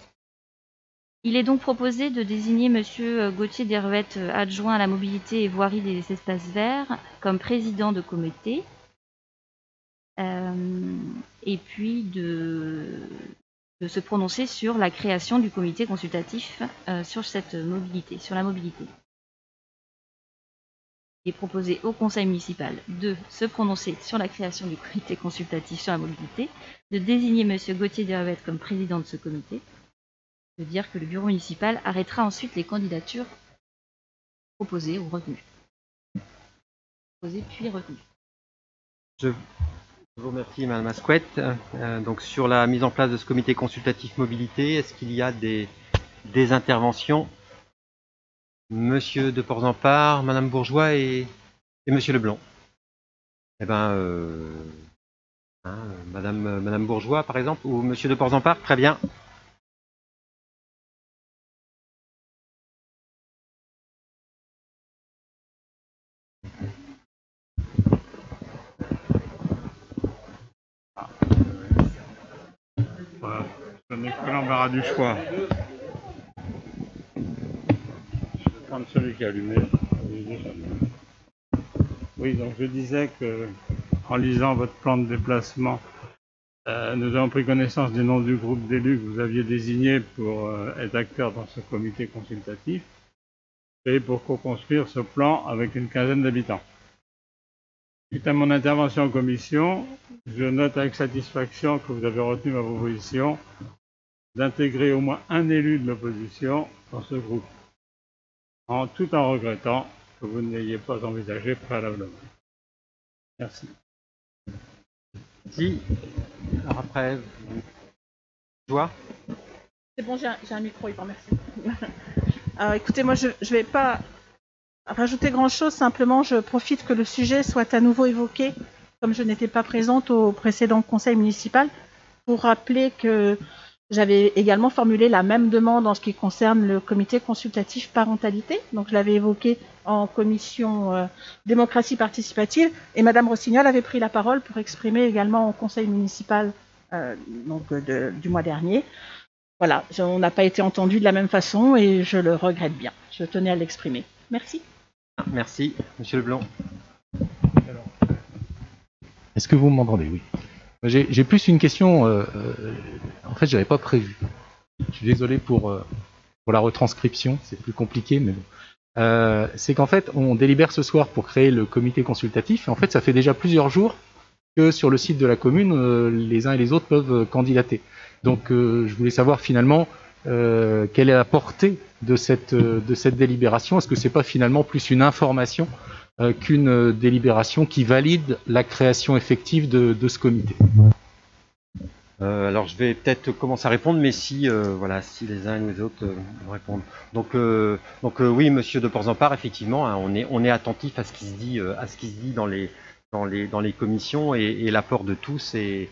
Il est donc proposé de désigner Monsieur Gauthier Desruettes, adjoint à la mobilité et voirie des espaces verts, comme président de comité, et puis de se prononcer sur la création du comité consultatif sur la mobilité. Il est proposé au conseil municipal de se prononcer sur la création du comité consultatif sur la mobilité, de désigner Monsieur Gauthier Desruettes comme président de ce comité, de dire que le bureau municipal arrêtera ensuite les candidatures proposées ou retenues. Proposées puis retenues. Je vous remercie, Madame Asquette. Donc, sur la mise en place de ce comité consultatif mobilité, est-ce qu'il y a des interventions? Monsieur de Porzampar, Madame Bourgeois et Monsieur Leblanc. Eh bien, Madame Bourgeois, par exemple, ou Monsieur de Porzampar, très bien. Voilà, je n'ai que l'embarras du choix. Je vais prendre celui qui est allumé. Oui, donc je disais que, en lisant votre plan de déplacement, nous avons pris connaissance du nom du groupe d'élus que vous aviez désigné pour être acteur dans ce comité consultatif et pour co-construire ce plan avec une quinzaine d'habitants. Suite à mon intervention en commission, je note avec satisfaction que vous avez retenu ma proposition d'intégrer au moins un élu de l'opposition dans ce groupe, tout en regrettant que vous ne l'ayez pas envisagé préalablement. Merci. Si. Alors après, Joie. C'est bon, j'ai un micro, Yvan, merci. Écoutez, moi je ne vais pas rajouter grand-chose, simplement je profite que le sujet soit à nouveau évoqué, comme je n'étais pas présente au précédent conseil municipal, pour rappeler que j'avais également formulé la même demande en ce qui concerne le comité consultatif parentalité. Donc je l'avais évoqué en commission démocratie participative, et Madame Rossignol avait pris la parole pour exprimer également au conseil municipal du mois dernier. Voilà, on n'a pas été entendu de la même façon et je le regrette bien. Je tenais à l'exprimer. Merci. Merci, Monsieur Leblanc. Est-ce que vous m'entendez? Oui. J'ai plus une question. En fait, j'avais pas prévu. Je suis désolé pour la retranscription, c'est plus compliqué, mais bon. C'est qu'en fait, on délibère ce soir pour créer le comité consultatif. Et en fait, ça fait déjà plusieurs jours que sur le site de la commune, les uns et les autres peuvent candidater. Donc, je voulais savoir finalement quelle est la portée de cette délibération. Est-ce que c'est pas finalement plus une information qu'une délibération qui valide la création effective de ce comité? Alors je vais peut-être commencer à répondre, mais si les uns et les autres vont répondre. Donc oui, Monsieur de Porzampar, effectivement, hein, on est attentif à ce qui se dit, dans les commissions, et l'apport de tous est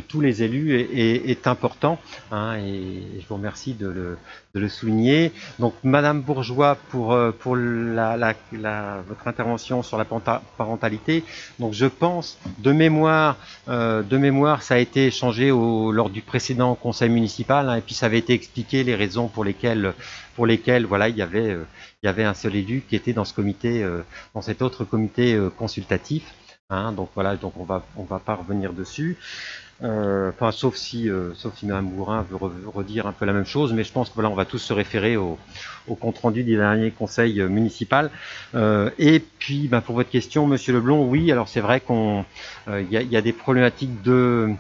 tous les élus est important, hein, et je vous remercie de le souligner. Donc, Madame Bourgeois, pour votre intervention sur la parentalité, donc je pense, de mémoire, ça a été échangé lors du précédent conseil municipal, hein, et puis ça avait été expliqué les raisons pour lesquelles voilà, il y avait un seul élu qui était dans ce comité, dans cet autre comité consultatif. Hein, donc voilà, donc on va pas revenir dessus. Enfin, sauf si Mme Bourrin veut redire un peu la même chose, mais je pense que voilà, on va tous se référer au compte rendu du dernier conseil municipal. Et puis, pour votre question, Monsieur Leblond, oui, alors c'est vrai qu'on y a des problématiques de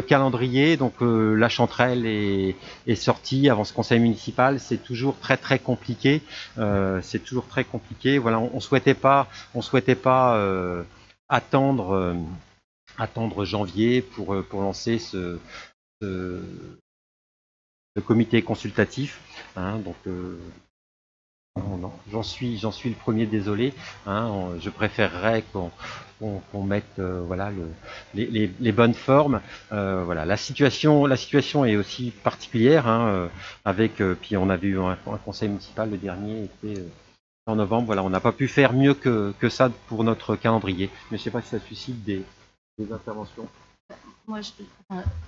calendrier. Donc la Chanterelle est sortie avant ce conseil municipal. C'est toujours très compliqué. C'est toujours très compliqué. Voilà, on souhaitait pas attendre janvier pour lancer ce comité consultatif. Hein, donc non, j'en suis le premier désolé. Hein, je préférerais qu'on mette voilà, les bonnes formes. Voilà, la situation est aussi particulière. Hein, puis on avait eu un conseil municipal, le dernier était en novembre. Voilà, on n'a pas pu faire mieux que ça pour notre calendrier. Mais je ne sais pas si ça suscite des interventions. Moi,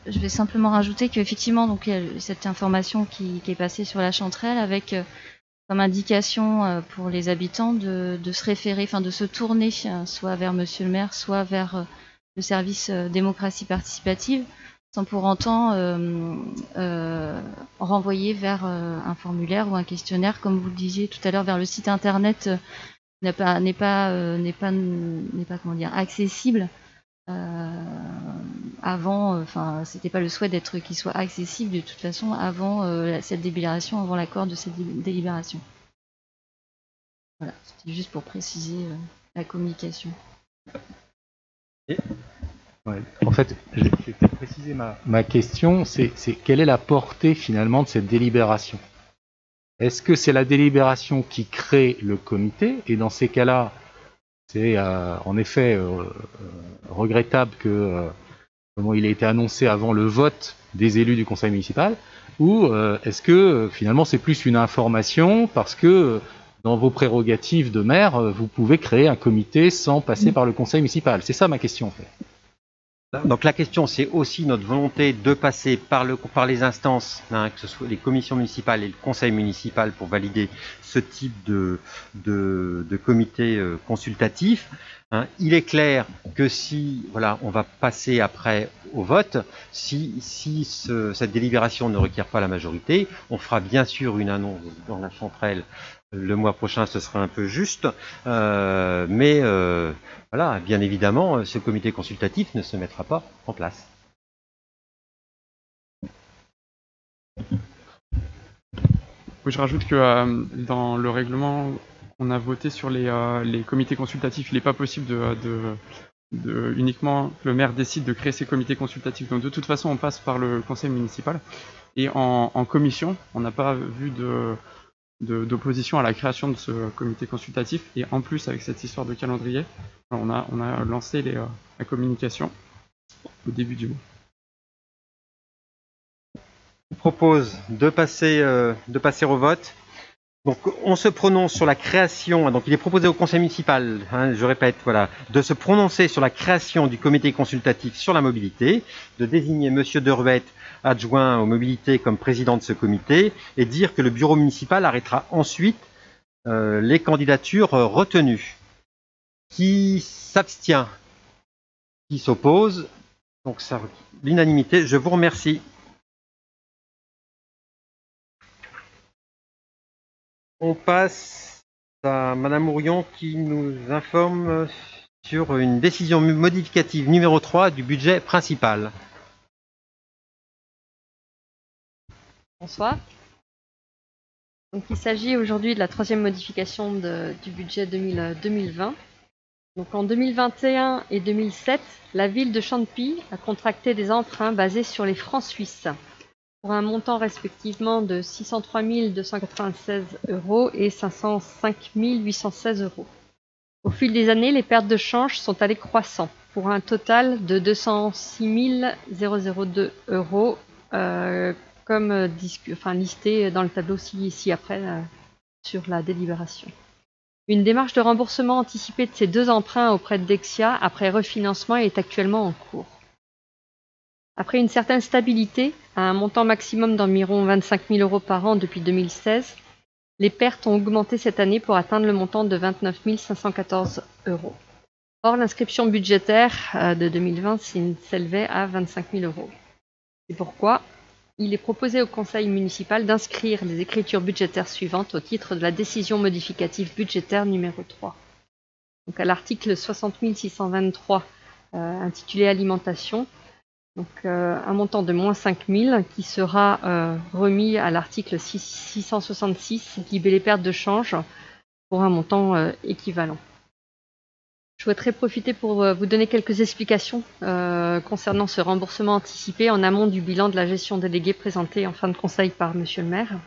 je vais simplement rajouter qu'effectivement, donc, il y a cette information qui est passée sur la Chanterelle avec comme indication pour les habitants de se référer, enfin de se tourner soit vers Monsieur le maire, soit vers le service démocratie participative, sans pour autant renvoyer vers un formulaire ou un questionnaire, comme vous le disiez tout à l'heure, vers le site internet n'est pas comment dire, accessible. Avant, enfin, c'était pas le souhait qu'il soit accessible de toute façon avant cette délibération, avant l'accord de cette délibération. Voilà, c'était juste pour préciser la communication. Ouais. En fait, je vais peut-être préciser ma question, c'est quelle est la portée finalement de cette délibération? Est-ce que c'est la délibération qui crée le comité? Et dans ces cas-là, c'est en effet regrettable que comment il a été annoncé avant le vote des élus du conseil municipal, ou est-ce que finalement c'est plus une information parce que dans vos prérogatives de maire, vous pouvez créer un comité sans passer par le conseil municipal? C'est ça ma question en fait. Donc la question, c'est aussi notre volonté de passer par les instances, hein, que ce soit les commissions municipales et le conseil municipal pour valider ce type de comité consultatif. Hein. Il est clair que si voilà, on va passer après au vote, si cette délibération ne requiert pas la majorité, on fera bien sûr une annonce dans la Chanterelle le mois prochain, ce sera un peu juste, mais voilà, bien évidemment, ce comité consultatif ne se mettra pas en place. Oui, je rajoute que dans le règlement, on a voté sur les comités consultatifs. Il n'est pas possible uniquement que le maire décide de créer ces comités consultatifs. Donc de toute façon, on passe par le conseil municipal. Et en commission, on n'a pas vu d'opposition à la création de ce comité consultatif, et en plus avec cette histoire de calendrier, on a lancé la communication au début du mois. Je vous propose de passer au vote. Donc on se prononce sur la création, donc il est proposé au conseil municipal, hein, je répète, voilà, de se prononcer sur la création du comité consultatif sur la mobilité, de désigner Monsieur Deruet, adjoint aux mobilités, comme président de ce comité, et dire que le bureau municipal arrêtera ensuite les candidatures retenues. Qui s'abstient? Qui s'oppose? Donc ça, l'unanimité, je vous remercie. On passe à Madame Mourion qui nous informe sur une décision modificative numéro 3 du budget principal. Bonsoir. Donc, il s'agit aujourd'hui de la troisième modification du budget 2020. Donc, en 2021 et 2007, la ville de Chantepie a contracté des emprunts basés sur les francs suisses pour un montant respectivement de 603 296 € et 505 816 €. Au fil des années, les pertes de change sont allées croissant. pour un total de 206 002 euros, comme listé dans le tableau ci-après sur la délibération. Une démarche de remboursement anticipé de ces deux emprunts auprès de Dexia après refinancement est actuellement en cours. Après une certaine stabilité, à un montant maximum d'environ 25 000 euros par an depuis 2016, les pertes ont augmenté cette année pour atteindre le montant de 29 514 euros. Or, l'inscription budgétaire de 2020 s'élevait à 25 000 euros. C'est pourquoi il est proposé au Conseil municipal d'inscrire les écritures budgétaires suivantes au titre de la décision modificative budgétaire numéro 3. Donc à l'article 60 623 intitulé Alimentation, donc un montant de moins 5 000 qui sera remis à l'article 666 libellé pertes de change pour un montant équivalent. Je souhaiterais profiter pour vous donner quelques explications concernant ce remboursement anticipé en amont du bilan de la gestion déléguée présenté en fin de conseil par Monsieur le maire.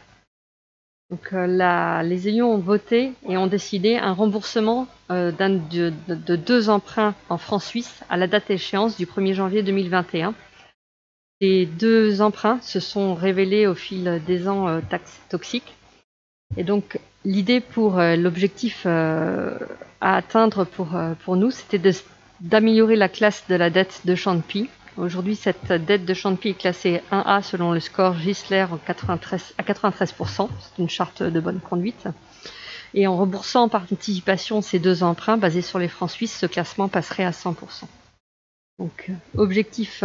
Donc, les élus ont voté et ont décidé un remboursement de deux emprunts en francs suisses à la date échéance du 1er janvier 2021. Ces deux emprunts se sont révélés au fil des ans toxiques. Et donc, l'idée pour l'objectif à atteindre pour nous, c'était d'améliorer la classe de la dette de Champy. Aujourd'hui, cette dette de Champy est classée 1A selon le score Gisler à 93%. C'est une charte de bonne conduite. Et en remboursant par anticipation ces deux emprunts basés sur les francs suisses, ce classement passerait à 100%. Donc, objectif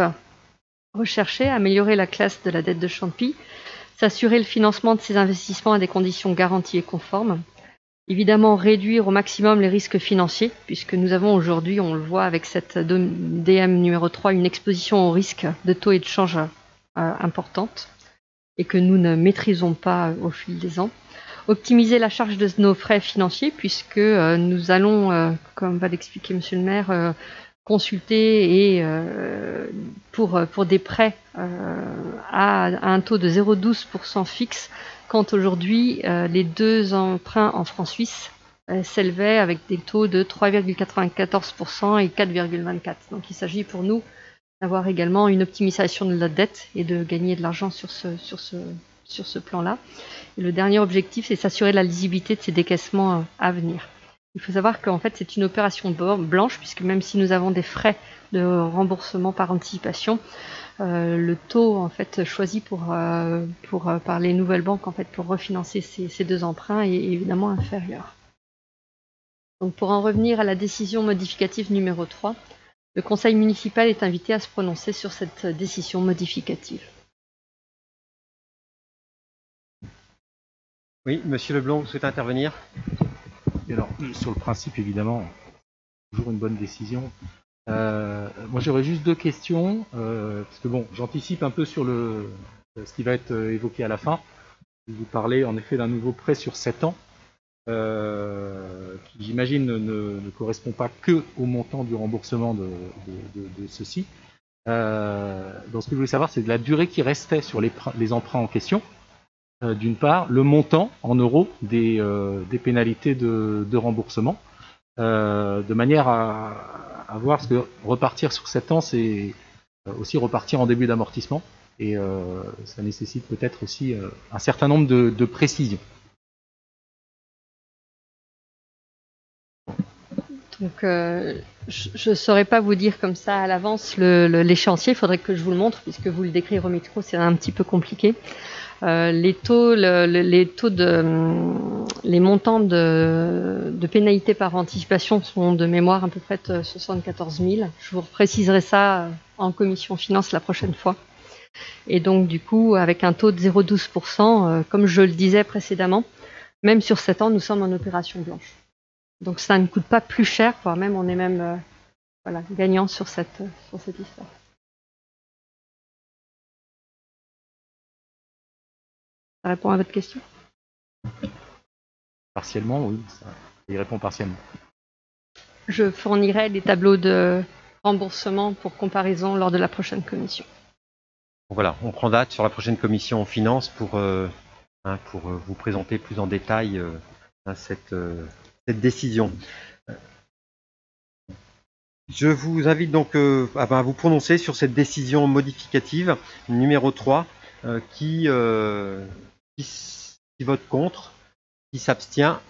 recherché, améliorer la classe de la dette de Champy, s'assurer le financement de ces investissements à des conditions garanties et conformes. Évidemment, réduire au maximum les risques financiers, puisque nous avons aujourd'hui, on le voit avec cette DM numéro 3, une exposition au risque de taux et de change importante, et que nous ne maîtrisons pas au fil des ans. Optimiser la charge de nos frais financiers, puisque nous allons, comme va l'expliquer Monsieur le maire, consulter et pour des prêts à un taux de 0,12% fixe, quand aujourd'hui les deux emprunts en francs suisses s'élevaient avec des taux de 3,94% et 4,24%. Donc il s'agit pour nous d'avoir également une optimisation de la dette et de gagner de l'argent sur ce plan-là. Et le dernier objectif, c'est s'assurer de la lisibilité de ces décaissements à venir. Il faut savoir qu'en fait, c'est une opération blanche, puisque même si nous avons des frais de remboursement par anticipation, le taux en fait choisi par les nouvelles banques en fait pour refinancer ces deux emprunts est évidemment inférieur. Donc pour en revenir à la décision modificative numéro 3, le conseil municipal est invité à se prononcer sur cette décision modificative. Oui, Monsieur Leblond, vous souhaitez intervenir ? Et alors, sur le principe, évidemment, toujours une bonne décision. Moi, j'aurais juste deux questions, parce que bon, j'anticipe un peu sur ce qui va être évoqué à la fin. Vous parlez en effet d'un nouveau prêt sur 7 ans, qui j'imagine ne correspond pas que au montant du remboursement de ceci. Donc, ce que je voulais savoir, c'est de la durée qui restait sur les emprunts en question. D'une part, le montant en euros des pénalités de remboursement, de manière à voir, parce que repartir sur 7 ans, c'est aussi repartir en début d'amortissement, et ça nécessite peut-être aussi un certain nombre de précisions. Donc, je ne saurais pas vous dire comme ça à l'avance l'échéancier, il faudrait que je vous le montre, puisque vous le décrire au micro, c'est un petit peu compliqué. Les montants de pénalités par anticipation sont de mémoire à peu près de 74 000. Je vous préciserai ça en commission finance la prochaine fois. Et donc du coup, avec un taux de 0,12%, comme je le disais précédemment, même sur 7 ans, nous sommes en opération blanche. Donc ça ne coûte pas plus cher, voire même on est même gagnant sur cette histoire. Ça répond à votre question ? Partiellement, oui, ça y répond partiellement. Je fournirai des tableaux de remboursement pour comparaison lors de la prochaine commission. Voilà, on prend date sur la prochaine commission finance pour vous présenter plus en détail cette décision. Je vous invite donc à vous prononcer sur cette décision modificative numéro 3 qui vote contre, qui s'abstient.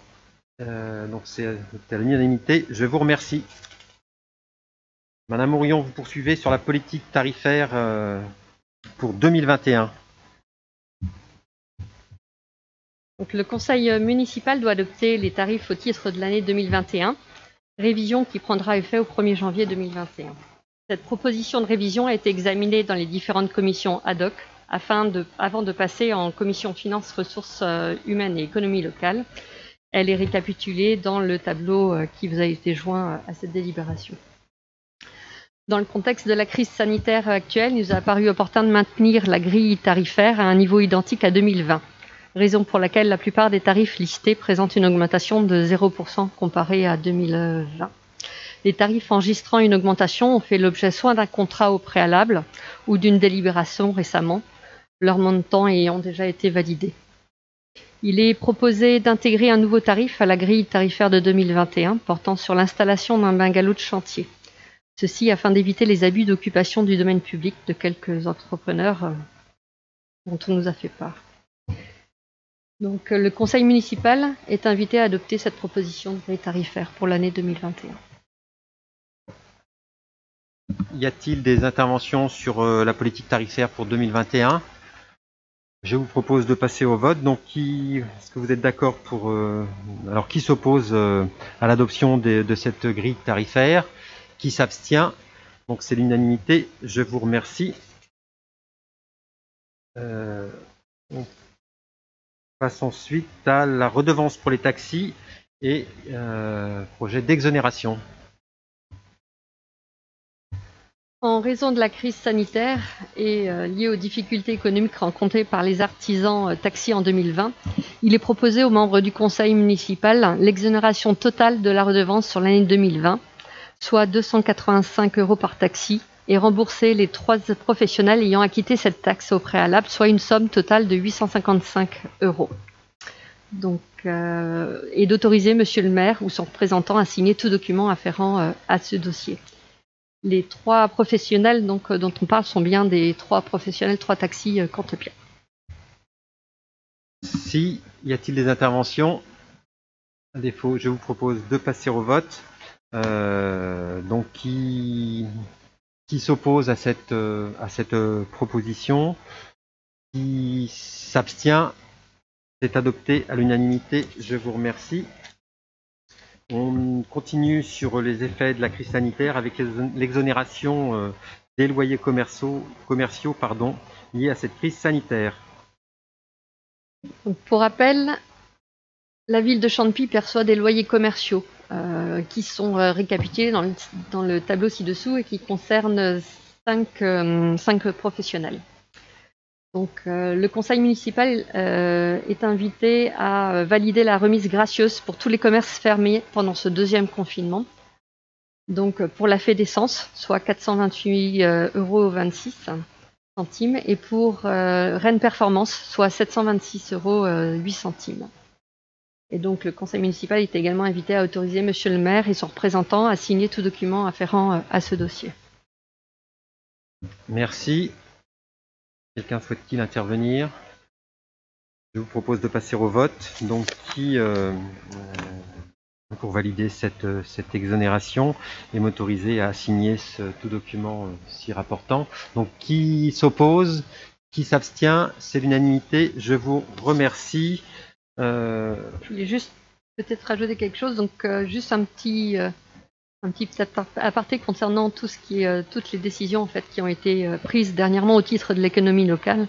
Donc c'est à l'unanimité. Je vous remercie. Madame Ourion, vous poursuivez sur la politique tarifaire pour 2021. Donc, le conseil municipal doit adopter les tarifs au titre de l'année 2021, révision qui prendra effet au 1er janvier 2021. Cette proposition de révision a été examinée dans les différentes commissions ad hoc avant de passer en commission finances, ressources humaines et économie locale. Elle est récapitulée dans le tableau qui vous a été joint à cette délibération. Dans le contexte de la crise sanitaire actuelle, il nous a paru opportun de maintenir la grille tarifaire à un niveau identique à 2020, raison pour laquelle la plupart des tarifs listés présentent une augmentation de 0% comparée à 2020. Les tarifs enregistrant une augmentation ont fait l'objet soit d'un contrat au préalable ou d'une délibération récemment, leur montant ayant déjà été validé. Il est proposé d'intégrer un nouveau tarif à la grille tarifaire de 2021 portant sur l'installation d'un bungalow de chantier. Ceci afin d'éviter les abus d'occupation du domaine public de quelques entrepreneurs dont on nous a fait part. Donc, le conseil municipal est invité à adopter cette proposition de grille tarifaire pour l'année 2021. Y a-t-il des interventions sur la politique tarifaire pour 2021? Je vous propose de passer au vote. Donc, est-ce que vous êtes d'accord pour... alors, qui s'oppose à l'adoption de cette grille tarifaire? Qui s'abstient? Donc, c'est l'unanimité. Je vous remercie. On passe ensuite à la redevance pour les taxis et projet d'exonération. En raison de la crise sanitaire et liée aux difficultés économiques rencontrées par les artisans taxis en 2020, il est proposé aux membres du conseil municipal l'exonération totale de la redevance sur l'année 2020, soit 285 € par taxi, et rembourser les 3 professionnels ayant acquitté cette taxe au préalable, soit une somme totale de 855 €. Donc, et d'autoriser Monsieur le maire ou son représentant à signer tout document afférent à ce dossier. Les 3 professionnels dont on parle sont bien des 3 professionnels, 3 taxis Cantepia. Si, y a-t-il des interventions? À défaut, je vous propose de passer au vote. Donc, qui s'oppose à cette proposition? Qui s'abstient? C'est adopté à l'unanimité. Je vous remercie. On continue sur les effets de la crise sanitaire avec l'exonération des loyers commerciaux liés à cette crise sanitaire. Donc, pour rappel, la ville de Chantepie perçoit des loyers commerciaux qui sont récapitulés dans le tableau ci-dessous et qui concernent 5 professionnels. Donc, le conseil municipal est invité à valider la remise gracieuse pour tous les commerces fermés pendant ce 2e confinement. Donc, pour la Fée d'Essence, soit 428,26 €, et pour Rennes Performance, soit 726,08 €. Et donc, le conseil municipal est également invité à autoriser Monsieur le maire et son représentant à signer tout document afférent à ce dossier. Merci. Quelqu'un souhaite-t-il intervenir? Je vous propose de passer au vote. Donc, pour valider cette exonération et m'autoriser à signer tout document s'y rapportant. Donc, qui s'oppose? Qui s'abstient? C'est l'unanimité. Je vous remercie. Je voulais juste peut-être rajouter quelque chose. Donc, juste un petit aparté concernant toutes les décisions en fait qui ont été prises dernièrement au titre de l'économie locale.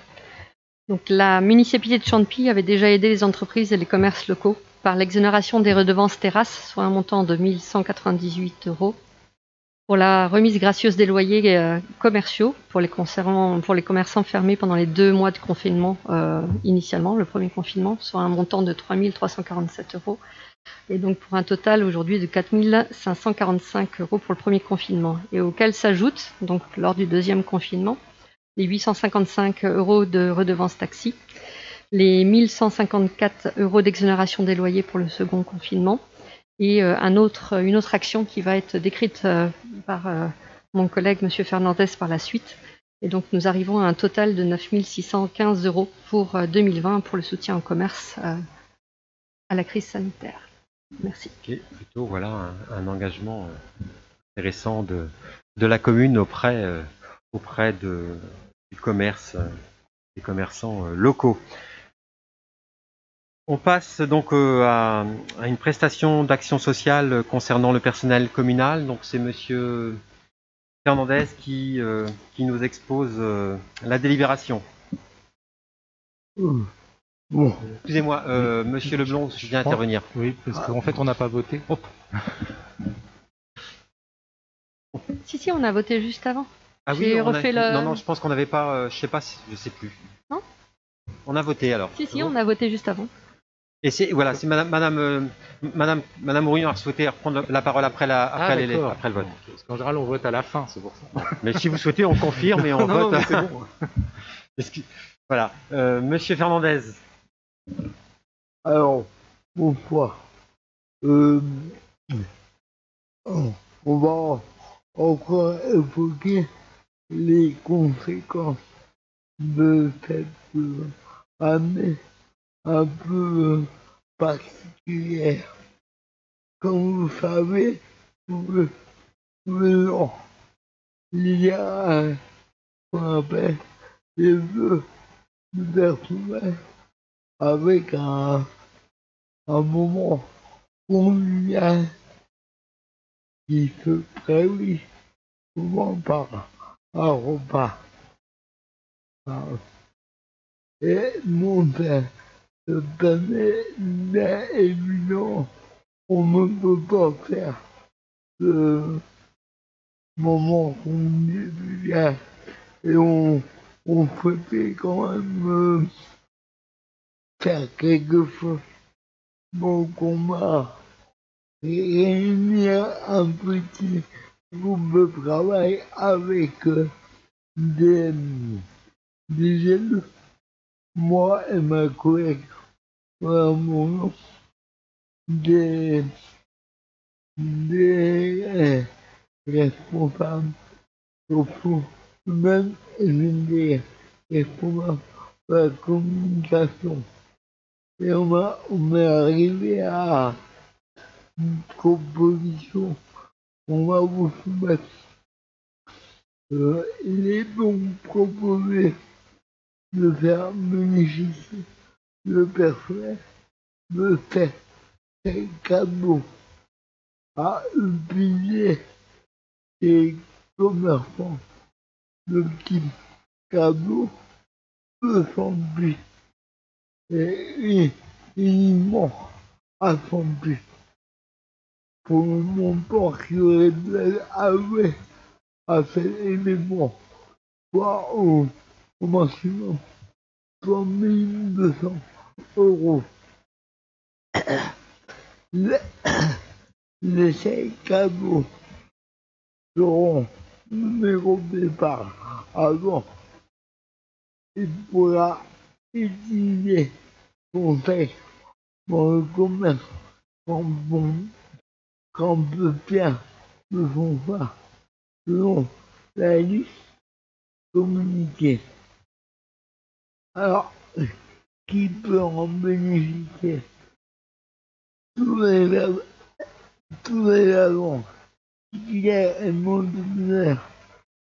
Donc, la municipalité de Chantepie avait déjà aidé les entreprises et les commerces locaux par l'exonération des redevances terrasses, soit un montant de 1198 €, pour la remise gracieuse des loyers commerciaux pour les commerçants fermés pendant les 2 mois de confinement initialement, le premier confinement, soit un montant de 3347 €. Et donc pour un total aujourd'hui de 4545 € pour le premier confinement, et auquel s'ajoute, donc lors du 2e confinement, les 855 € de redevance taxi, les 1154 € d'exonération des loyers pour le second confinement, et une autre action qui va être décrite par mon collègue Monsieur Fernandez par la suite. Et donc nous arrivons à un total de 9 615 € pour 2020 pour le soutien au commerce à la crise sanitaire. Merci. Okay. Plutôt voilà un engagement intéressant de la commune auprès du commerce, des commerçants locaux. On passe donc à une prestation d'action sociale concernant le personnel communal. Donc c'est Monsieur Fernandez qui nous expose la délibération. Bon. Excusez-moi, Monsieur Leblond, je viens intervenir. Oui, parce qu'en fait, on n'a pas voté. Oh. Si, on a voté juste avant. Ah oui, non, je pense qu'on n'avait pas, je sais plus. Non. On a voté alors. Si, on a voté juste avant. Et c'est Madame Mourillon a souhaité reprendre la parole après le vote. Parce qu'en général, on vote à la fin, c'est pour ça. Mais si vous souhaitez, on confirme et on vote. Non, c'est bon. Voilà, Monsieur Fernandez. Alors, bonsoir. On va encore évoquer les conséquences de cette année un peu particulière. Comme vous savez, il y a ce qu'on appelle les vœux du personnel avec un moment convivial qui se traduit souvent par un repas. Et non, cette année, bien évidemment, on ne peut pas faire ce moment convivial et on souhaitait quand même faire quelque chose. Donc on va réunir un petit groupe de travail avec des élus, moi et ma collègue, des responsables sociaux, même des responsables de la communication. Et on est arrivé à une proposition qu'on va vous soumettre. Il est donc proposé de faire bénéficier le personnel de ces cadeaux à utiliser les commerçants de petits cadeaux de son but et uniquement à son but pour le montant qui aurait dû avoir à cet élément, soit au maximum 3 200 €. Les 5 cadeaux seront numérotés par avant. Il pourra utiliser son texte dans le commerce quand peut faire de son choix selon la liste communiquée. Alors, qui peut en bénéficier? Tous les agents titulaires et non titulaires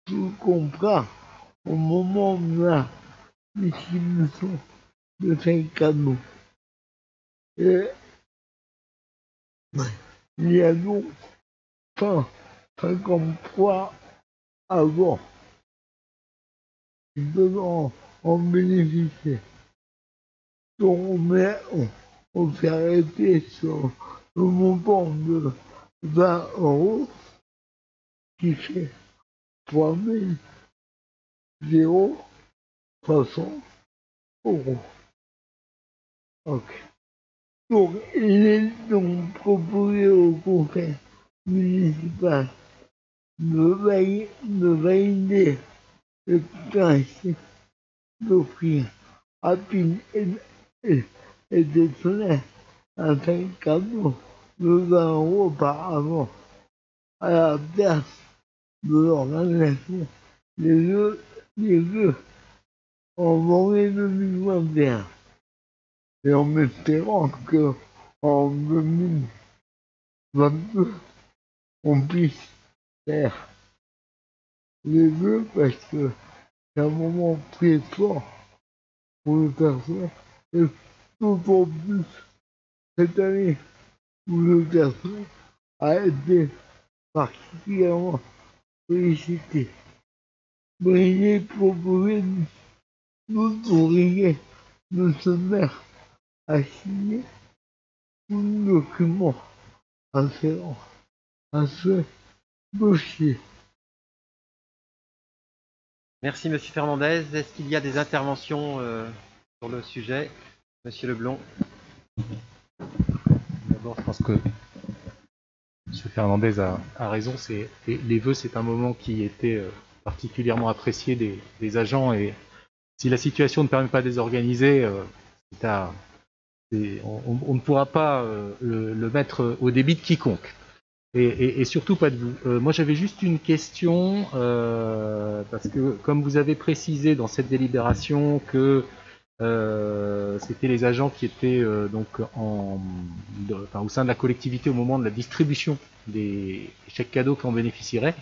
sous contrat au moment de la distribution de ces cadeaux. Et il y a donc 153 agents qui peuvent en bénéficier. Donc on s'est arrêté sur le montant de 20 € qui fait 3 060 €. Ok. Donc il est donc proposé au conseil municipal de valider le principe d'offrir à PIN et des solaires un tel cadeau de 20 € auparavant à la place de l'organisation des Jeux en janvier 2021. Et en espérant que en 2022, on puisse faire les Jeux parce que c'est un moment très fort pour le personnel. Et d'autant plus cette année où le personnel a été particulièrement félicité. Veuillez proposer d'autoriser notre maire à signer tout le document afférent à ce dossier. Merci Monsieur Fernandez. Est-ce qu'il y a des interventions sur le sujet? Monsieur Leblond. D'abord, je pense que M. Fernandez a raison. Les vœux, c'est un moment qui était particulièrement apprécié des agents. Et si la situation ne permet pas de les organiser, on ne pourra pas le mettre au débit de quiconque. Et surtout pas de vous. Moi, j'avais juste une question, parce que comme vous avez précisé dans cette délibération que c'était les agents qui étaient au sein de la collectivité au moment de la distribution des chèques cadeaux qui en bénéficieraient.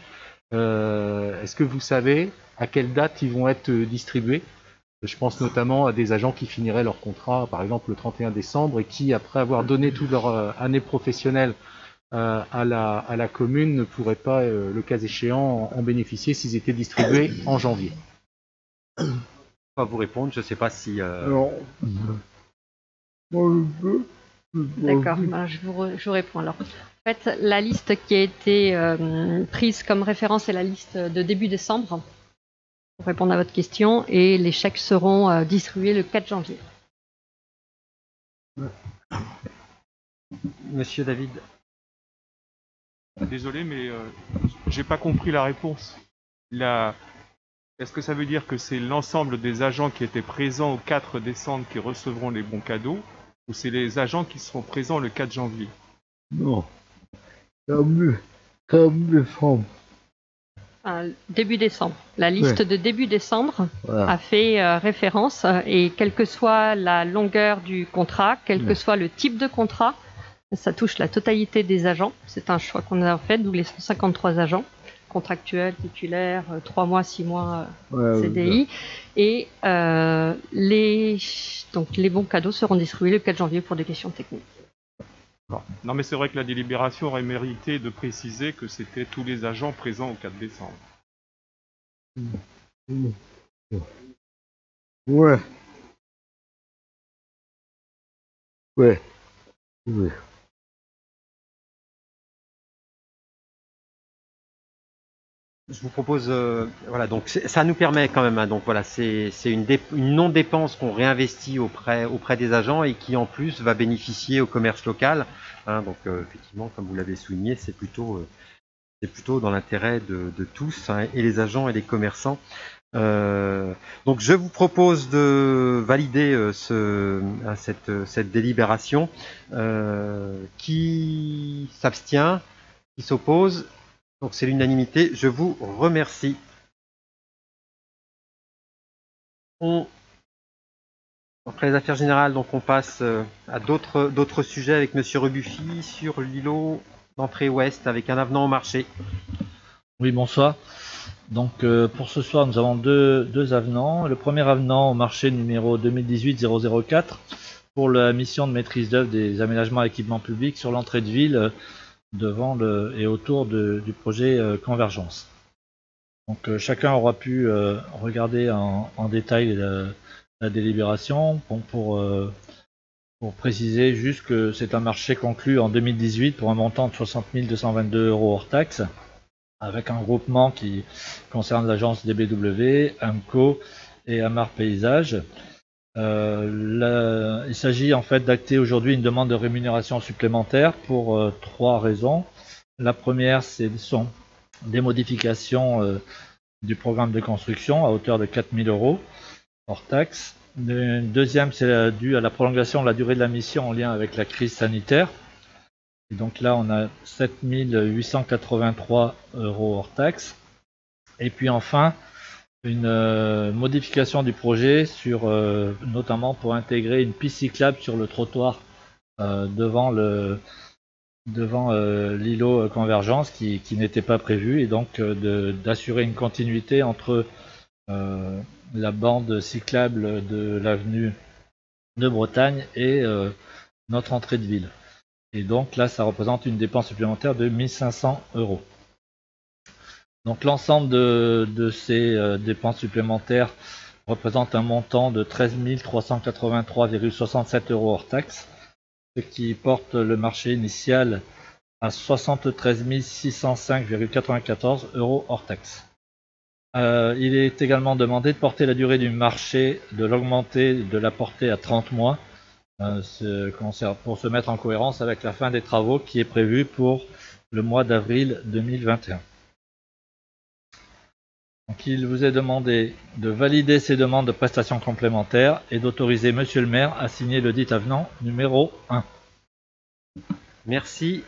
Est-ce que vous savez à quelle date ils vont être distribués? Je pense notamment à des agents qui finiraient leur contrat, par exemple le 31 décembre, et qui, après avoir donné toute leur année professionnelle à la commune, ne pourraient pas, le cas échéant, en bénéficier s'ils étaient distribués en janvier. Pas vous répondre, je ne sais pas si... Alors, moi je peux. D'accord, ben, je vous réponds alors. En fait, la liste qui a été prise comme référence est la liste de début décembre, pour répondre à votre question, et les chèques seront distribués le 4 janvier. Monsieur David. Désolé, mais j'ai pas compris la réponse. Est-ce que ça veut dire que c'est l'ensemble des agents qui étaient présents au 4 décembre qui recevront les bons cadeaux, ou c'est les agents qui seront présents le 4 janvier? Non. Comme décembre. Début décembre. La liste de début décembre a fait référence, et quelle que soit la longueur du contrat, quel que soit le type de contrat, ça touche la totalité des agents. C'est un choix qu'on a fait, d'où les 153 agents contractuels, titulaires, 3 mois, 6 mois CDI. Et les bons cadeaux seront distribués le 4 janvier pour des questions techniques. Non, mais c'est vrai que la délibération aurait mérité de préciser que c'était tous les agents présents au 4 décembre. Ouais. Je vous propose, voilà, donc ça nous permet quand même, hein, donc voilà, c'est une non-dépense qu'on réinvestit auprès des agents et qui en plus va bénéficier au commerce local. Hein, donc effectivement, comme vous l'avez souligné, c'est plutôt dans l'intérêt de tous, hein, et les agents et les commerçants. Donc je vous propose de valider cette délibération. Qui s'abstient, qui s'oppose? Donc c'est l'unanimité, je vous remercie. Après les affaires générales, donc on passe à d'autres sujets avec Monsieur Rebuffi sur l'îlot d'entrée ouest avec un avenant au marché. Oui, bonsoir. Donc pour ce soir, nous avons deux avenants. Le premier avenant au marché numéro 2018-004 pour la mission de maîtrise d'œuvre des aménagements et équipements publics sur l'entrée de ville devant et autour du projet Convergence. Donc chacun aura pu regarder en détail la délibération. Pour préciser juste que c'est un marché conclu en 2018 pour un montant de 60 222 € hors taxe, avec un groupement qui concerne l'agence DBW, AMCO et Amar Paysage. Il s'agit en fait d'acter aujourd'hui une demande de rémunération supplémentaire pour 3 raisons. La première, ce sont des modifications du programme de construction à hauteur de 4 000 € hors taxe. Une deuxième, c'est dû à la prolongation de la durée de la mission en lien avec la crise sanitaire. Et donc là, on a 7 883 € hors taxe. Et puis enfin, une modification du projet sur, notamment pour intégrer une piste cyclable sur le trottoir devant l'îlot Convergence qui n'était pas prévu, et donc d'assurer une continuité entre la bande cyclable de l'avenue de Bretagne et notre entrée de ville. Et donc là, ça représente une dépense supplémentaire de 1500 €. Donc l'ensemble de ces dépenses supplémentaires représente un montant de 13 383,67 € hors taxe, ce qui porte le marché initial à 73 605,94 € hors taxe. Il est également demandé de porter la durée du marché, de l'augmenter, de la porter à 30 mois, pour se mettre en cohérence avec la fin des travaux qui est prévue pour le mois d'avril 2021. Donc, il vous est demandé de valider ces demandes de prestations complémentaires et d'autoriser Monsieur le maire à signer le dit avenant numéro 1. Merci.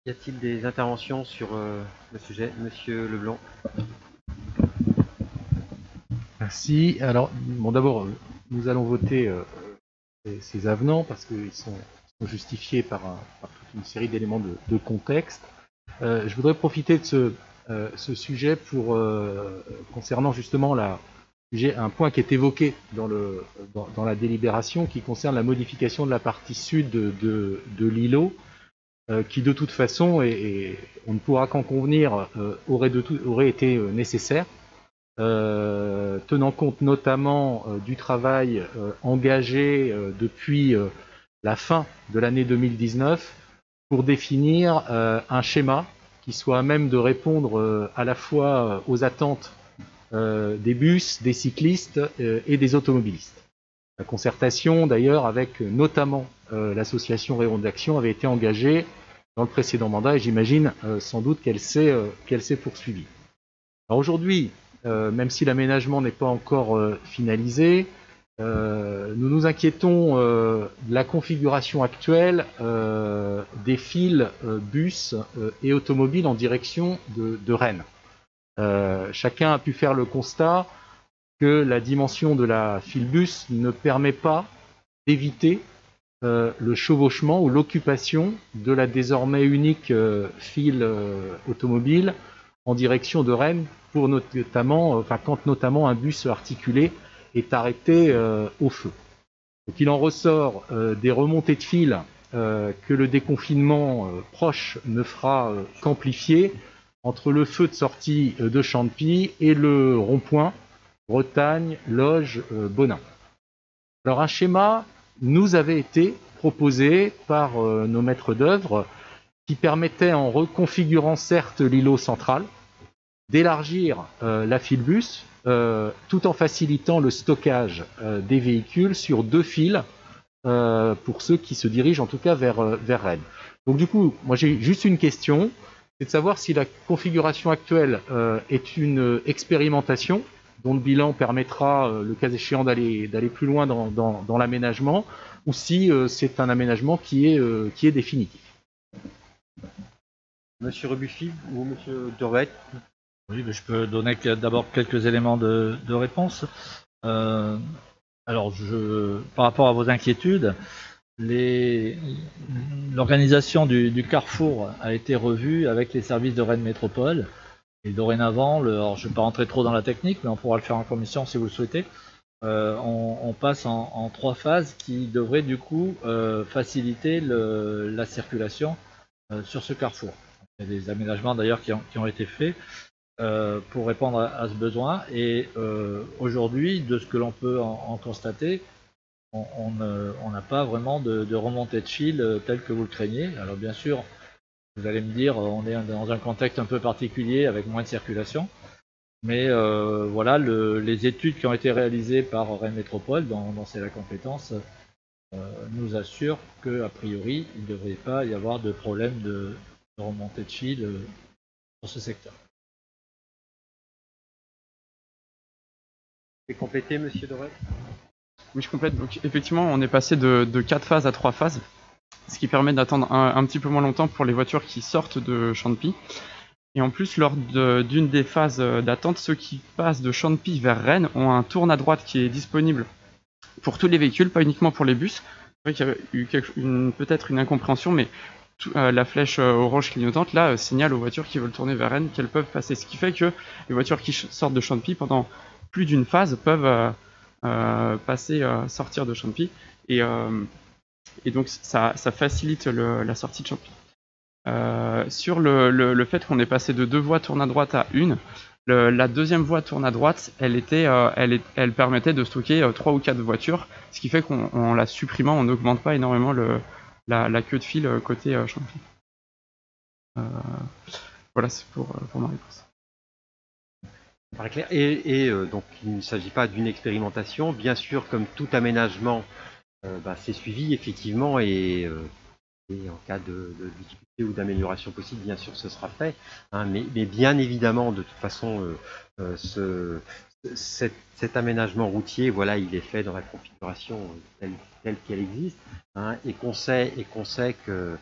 Y a-t-il des interventions sur le sujet? Monsieur Leblanc. Merci. Alors, bon, d'abord, nous allons voter ces avenants parce qu'ils sont justifiés par toute une série d'éléments de contexte. Je voudrais profiter de ce sujet pour concernant justement un point qui est évoqué dans la délibération, qui concerne la modification de la partie sud de l'îlot, qui de toute façon, et on ne pourra qu'en convenir, aurait été nécessaire, tenant compte notamment du travail engagé depuis la fin de l'année 2019 pour définir un schéma qui soit à même de répondre à la fois aux attentes des bus, des cyclistes et des automobilistes. La concertation, d'ailleurs, avec notamment l'association Rayon d'Action, avait été engagée dans le précédent mandat, et j'imagine sans doute qu'elle s'est poursuivie. Alors aujourd'hui, même si l'aménagement n'est pas encore finalisé, nous nous inquiétons de la configuration actuelle des fils bus et automobiles en direction de Rennes. Chacun a pu faire le constat que la dimension de la filbus ne permet pas d'éviter le chevauchement ou l'occupation de la désormais unique file automobile en direction de Rennes, pour quand notamment un bus articulé est arrêté au feu. Donc il en ressort des remontées de fil que le déconfinement proche ne fera qu'amplifier entre le feu de sortie de Champy et le rond-point Bretagne, Loge, Bonin. Alors un schéma nous avait été proposé par nos maîtres d'œuvre qui permettait, en reconfigurant certes l'îlot central, d'élargir la filbus tout en facilitant le stockage des véhicules sur 2 fils pour ceux qui se dirigent en tout cas vers Rennes. Donc du coup, moi j'ai juste une question, c'est de savoir si la configuration actuelle est une expérimentation dont le bilan permettra, le cas échéant, d'aller plus loin dans l'aménagement, ou si c'est un aménagement qui est définitif. Monsieur Rebuffi ou Monsieur Dorvet? Oui, mais je peux donner d'abord quelques éléments de réponse. Alors, par rapport à vos inquiétudes, l'organisation du carrefour a été revue avec les services de Rennes Métropole. Et dorénavant, alors je ne vais pas rentrer trop dans la technique, mais on pourra le faire en commission si vous le souhaitez. On passe en 3 phases qui devraient du coup faciliter la circulation sur ce carrefour. Il y a des aménagements d'ailleurs qui ont été faits pour répondre à ce besoin. Et aujourd'hui, de ce que l'on peut en constater, on n'a pas vraiment de remontée de fil telle que vous le craignez. Alors bien sûr, vous allez me dire, on est dans un contexte un peu particulier avec moins de circulation. Mais voilà, les études qui ont été réalisées par Rennes Métropole, dont c'est la compétence, nous assurent qu'a priori, il ne devrait pas y avoir de problème de remontée de fil sur ce secteur. C'est complété, Monsieur Dorel? Oui, je complète. Donc effectivement, on est passé de 4 phases à 3 phases. ce qui permet d'attendre un petit peu moins longtemps pour les voitures qui sortent de Champy. Et en plus, lors d'une des phases d'attente, ceux qui passent de Champy vers Rennes ont un tourne à droite qui est disponible pour tous les véhicules, pas uniquement pour les bus. C'est vrai qu'il y a eu peut-être une incompréhension, mais la flèche orange clignotante là signale aux voitures qui veulent tourner vers Rennes qu'elles peuvent passer. Ce qui fait que les voitures qui sortent de Champy pendant plus d'une phase peuvent sortir de Champy. Et donc ça facilite la sortie de Champy. Sur le fait qu'on est passé de 2 voies tourne à droite à une, la deuxième voie tourne à droite, elle permettait de stocker 3 ou 4 voitures, ce qui fait qu'en la supprimant, on n'augmente pas énormément la queue de file côté Champy. Voilà, c'est pour ma réponse. Paraît clair. Et donc il ne s'agit pas d'une expérimentation, bien sûr, comme tout aménagement, c'est suivi effectivement et en cas de difficulté ou d'amélioration possible, bien sûr, ce sera fait. Hein, mais bien évidemment, de toute façon, cet aménagement routier, voilà, il est fait dans la configuration telle qu'elle existe. Hein, et qu'on sait que,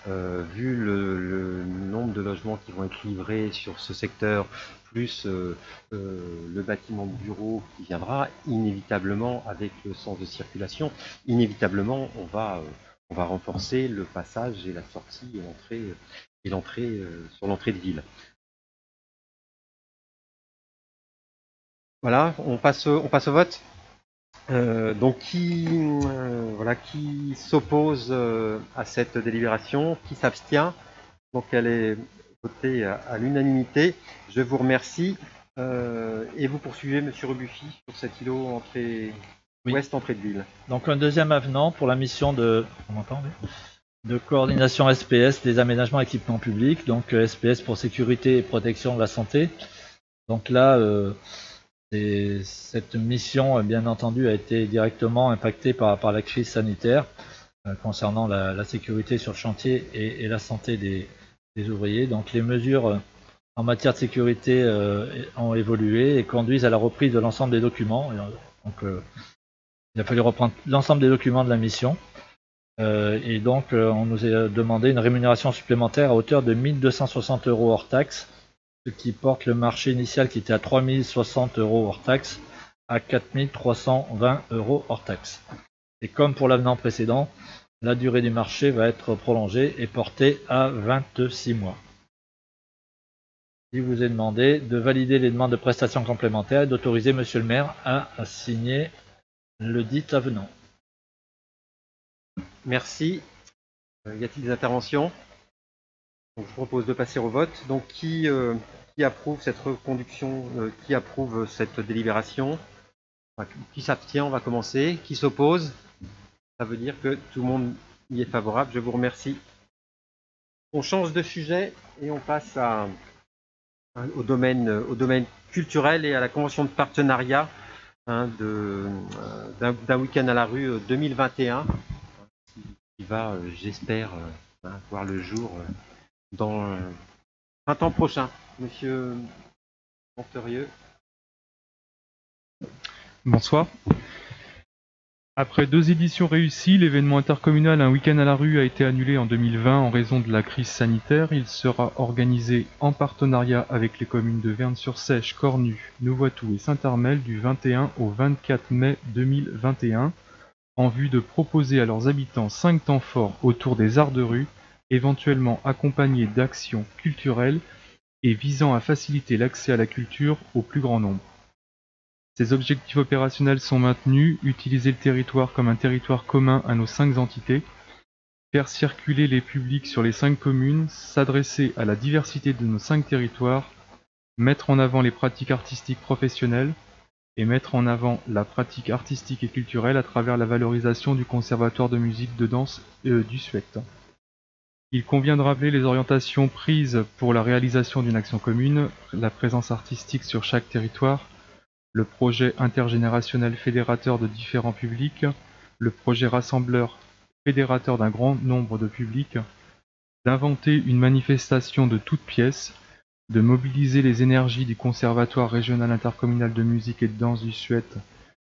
vu le nombre de logements qui vont être livrés sur ce secteur, plus le bâtiment de bureau qui viendra, inévitablement, avec le sens de circulation, inévitablement, on va renforcer le passage et la sortie et l'entrée sur l'entrée de ville. Voilà, on passe au vote. Donc qui s'oppose à cette délibération, qui s'abstient? Donc elle est votée à l'unanimité. Je vous remercie. Et vous poursuivez, Monsieur Rebuffi, sur cet îlot entrée ouest, entrée de ville. Donc un deuxième avenant pour la mission de coordination SPS des aménagements et équipements publics, donc SPS pour sécurité et protection de la santé. Donc là, cette mission, bien entendu, a été directement impactée par la crise sanitaire concernant la sécurité sur le chantier et la santé des ouvriers. Donc les mesures en matière de sécurité ont évolué et conduisent à la reprise de l'ensemble des documents. Donc il a fallu reprendre l'ensemble des documents de la mission. Et donc on nous a demandé une rémunération supplémentaire à hauteur de 1 260 € hors taxe, ce qui porte le marché initial qui était à 3 060 € hors taxe à 4 320 € hors taxe. Et comme pour l'avenant précédent, la durée du marché va être prolongée et portée à 26 mois. Il vous est demandé de valider les demandes de prestations complémentaires et d'autoriser Monsieur le maire à signer le dit avenant. Merci. Y a-t-il des interventions? Donc, je propose de passer au vote. Donc qui approuve cette reconduction, qui approuve cette délibération? Enfin, qui s'abstient? On va commencer. Qui s'oppose? Ça veut dire que tout le monde y est favorable. Je vous remercie. On change de sujet et on passe au domaine culturel et à la convention de partenariat d'un week-end à la rue 2021 qui va, j'espère, voir le jour dans printemps prochain. Monsieur Monterieux. Bonsoir. Après 2 éditions réussies, l'événement intercommunal Un week-end à la rue a été annulé en 2020 en raison de la crise sanitaire. Il sera organisé en partenariat avec les communes de Vernes-sur-Seiche, Cornu, Nouvoitou et Saint-Armel du 21 au 24 mai 2021 en vue de proposer à leurs habitants 5 temps forts autour des arts de rue, éventuellement accompagnés d'actions culturelles et visant à faciliter l'accès à la culture au plus grand nombre. Ces objectifs opérationnels sont maintenus, utiliser le territoire comme un territoire commun à nos 5 entités, faire circuler les publics sur les 5 communes, s'adresser à la diversité de nos 5 territoires, mettre en avant les pratiques artistiques professionnelles et mettre en avant la pratique artistique et culturelle à travers la valorisation du conservatoire de musique de danse du Suect. Il convient de rappeler les orientations prises pour la réalisation d'une action commune, la présence artistique sur chaque territoire, le projet intergénérationnel fédérateur de différents publics, le projet rassembleur fédérateur d'un grand nombre de publics, d'inventer une manifestation de toutes pièces, de mobiliser les énergies du Conservatoire régional intercommunal de musique et de danse du Suett,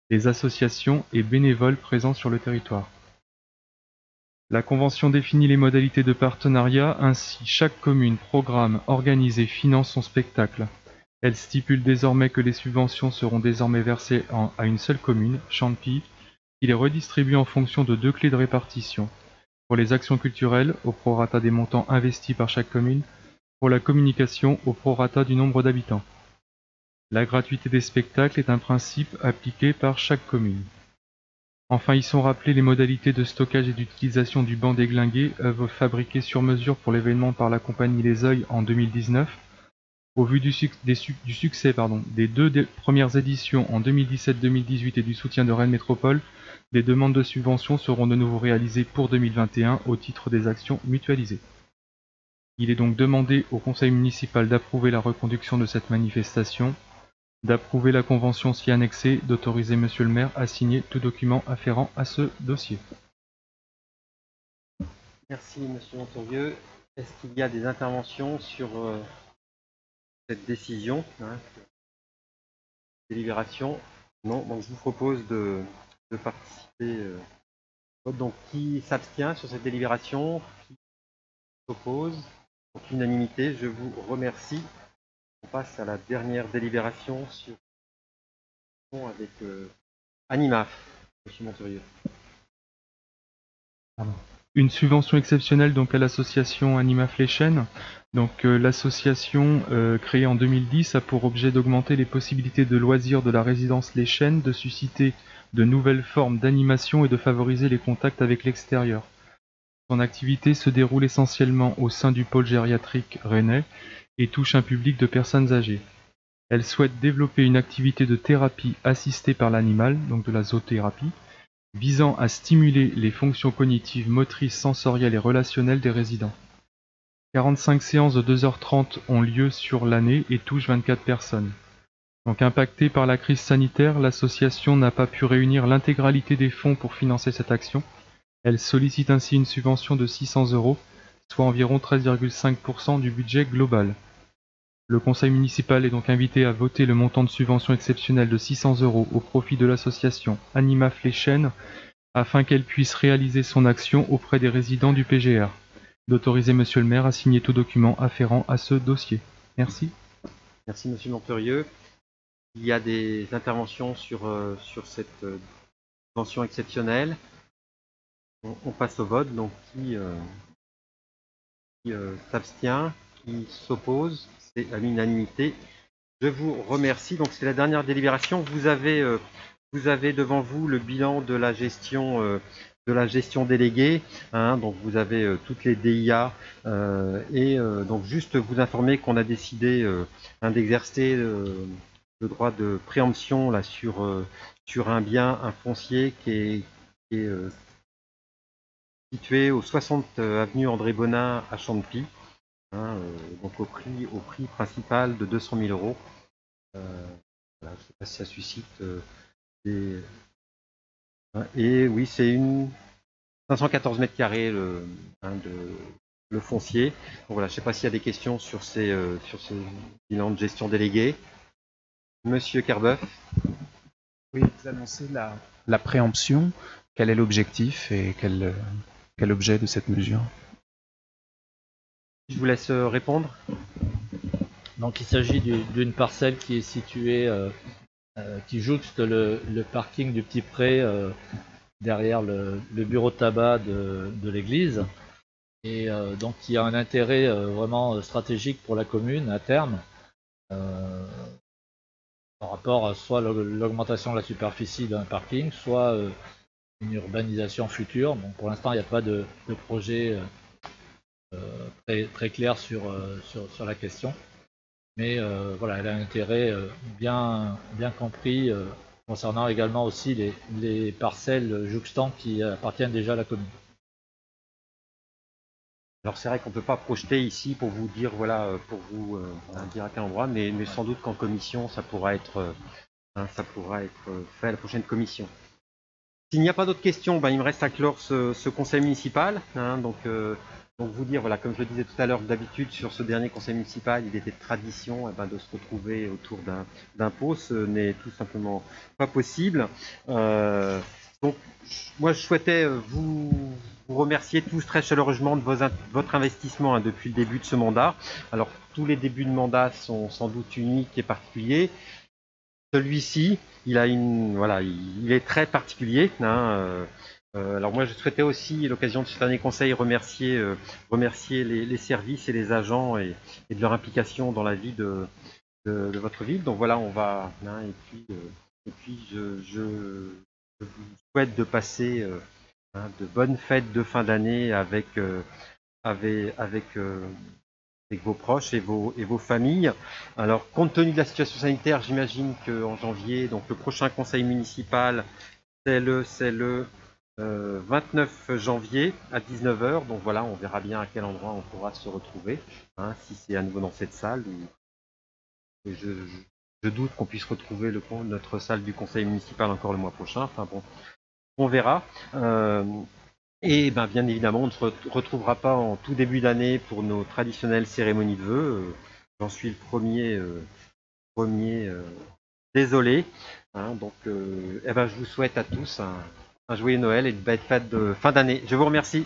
les associations et bénévoles présents sur le territoire. La convention définit les modalités de partenariat, ainsi chaque commune programme, organise et finance son spectacle. Elle stipule désormais que les subventions seront désormais versées à une seule commune, Champy, qui les redistribue en fonction de 2 clés de répartition. Pour les actions culturelles, au prorata des montants investis par chaque commune, pour la communication, au prorata du nombre d'habitants. La gratuité des spectacles est un principe appliqué par chaque commune. Enfin, y sont rappelées les modalités de stockage et d'utilisation du banc déglingué, œuvre fabriquée sur mesure pour l'événement par la compagnie Les Oeils en 2019. Au vu du succès des 2 premières éditions en 2017-2018 et du soutien de Rennes Métropole, des demandes de subventions seront de nouveau réalisées pour 2021 au titre des actions mutualisées. Il est donc demandé au conseil municipal d'approuver la reconduction de cette manifestation, d'approuver la convention s'y annexée, d'autoriser monsieur le maire à signer tout document afférent à ce dossier. Merci monsieur Montorieux. Est-ce qu'il y a des interventions sur cette décision, délibération? Non, donc je vous propose de participer au vote. Donc qui s'abstient sur cette délibération? Qui s'oppose? Donc unanimité, je vous remercie. On passe à la dernière délibération sur avec Animaf, monsieur Montorieux. Une subvention exceptionnelle donc à l'association Animaf Les Chênes. Donc l'association créée en 2010 a pour objet d'augmenter les possibilités de loisirs de la résidence Les Chênes, de susciter de nouvelles formes d'animation et de favoriser les contacts avec l'extérieur. Son activité se déroule essentiellement au sein du pôle gériatrique rennais et touche un public de personnes âgées. Elle souhaite développer une activité de thérapie assistée par l'animal, donc de la zoothérapie, visant à stimuler les fonctions cognitives, motrices, sensorielles et relationnelles des résidents. 45 séances de 2h30 ont lieu sur l'année et touchent 24 personnes. Donc impactée par la crise sanitaire, l'association n'a pas pu réunir l'intégralité des fonds pour financer cette action. Elle sollicite ainsi une subvention de 600 €, soit environ 13,5% du budget global. Le conseil municipal est donc invité à voter le montant de subvention exceptionnelle de 600 € au profit de l'association Animaf Les Chênes afin qu'elle puisse réaliser son action auprès des résidents du PGR. D'autoriser monsieur le maire à signer tout document afférent à ce dossier. Merci. Merci monsieur Montorieux. Il y a des interventions sur cette subvention exceptionnelle. On passe au vote. Donc qui s'abstient, qui s'oppose? C'est à l'unanimité. Je vous remercie. Donc c'est la dernière délibération. Vous avez devant vous le bilan de la gestion déléguée. Donc vous avez toutes les DIA donc juste vous informer qu'on a décidé d'exercer le droit de préemption là sur un bien, un foncier qui est situé au 60 avenue André Bonin à Champy. Donc au prix principal de 200 000 €. Voilà, je ne sais pas si ça suscite des... Et oui, c'est une 514 mètres carrés le foncier. Donc voilà, je ne sais pas s'il y a des questions sur ces bilans de gestion déléguée. Monsieur Kerbeuf. Oui, vous annoncez la préemption. Quel est l'objectif et quel objet de cette mesure? Je vous laisse répondre. Donc il s'agit d'une parcelle qui est située, qui jouxte le parking du Petit Pré derrière le bureau de tabac de l'église, et donc qui a un intérêt vraiment stratégique pour la commune à terme, par rapport à soit l'augmentation de la superficie d'un parking, soit une urbanisation future. Bon, pour l'instant il n'y a pas de projet très clair sur la question, mais voilà, elle a un intérêt bien compris concernant également aussi les parcelles jouxtantes qui appartiennent déjà à la commune. Alors c'est vrai qu'on ne peut pas projeter ici pour vous dire voilà, pour vous dire à quel endroit, mais sans doute qu'en commission ça pourra être fait à la prochaine commission. S'il n'y a pas d'autres questions, il me reste à clore ce conseil municipal. Donc vous dire, voilà, comme je le disais tout à l'heure, d'habitude sur ce dernier conseil municipal, il était de tradition de se retrouver autour d'un pot. Ce n'est tout simplement pas possible. Donc, moi, je souhaitais vous remercier tous très chaleureusement de votre investissement depuis le début de ce mandat. Alors, tous les débuts de mandat sont sans doute uniques et particuliers. Celui-ci, il est très particulier. Alors moi, je souhaitais aussi, à l'occasion de ce dernier conseil, remercier les services et les agents et de leur implication dans la vie de votre ville. Donc voilà, on va. Et puis je vous souhaite de passer de bonnes fêtes de fin d'année avec vos proches et vos familles. Alors, compte tenu de la situation sanitaire, j'imagine qu'en janvier, donc le prochain conseil municipal, c'est le 29 janvier à 19 h. Donc voilà, on verra bien à quel endroit on pourra se retrouver, si c'est à nouveau dans cette salle. Je doute qu'on puisse retrouver notre salle du conseil municipal encore le mois prochain. Enfin bon, on verra. Et bien évidemment, on ne se retrouvera pas en tout début d'année pour nos traditionnelles cérémonies de vœux. J'en suis le premier désolé. Donc, je vous souhaite à tous un joyeux Noël et de belles fêtes de fin d'année. Je vous remercie.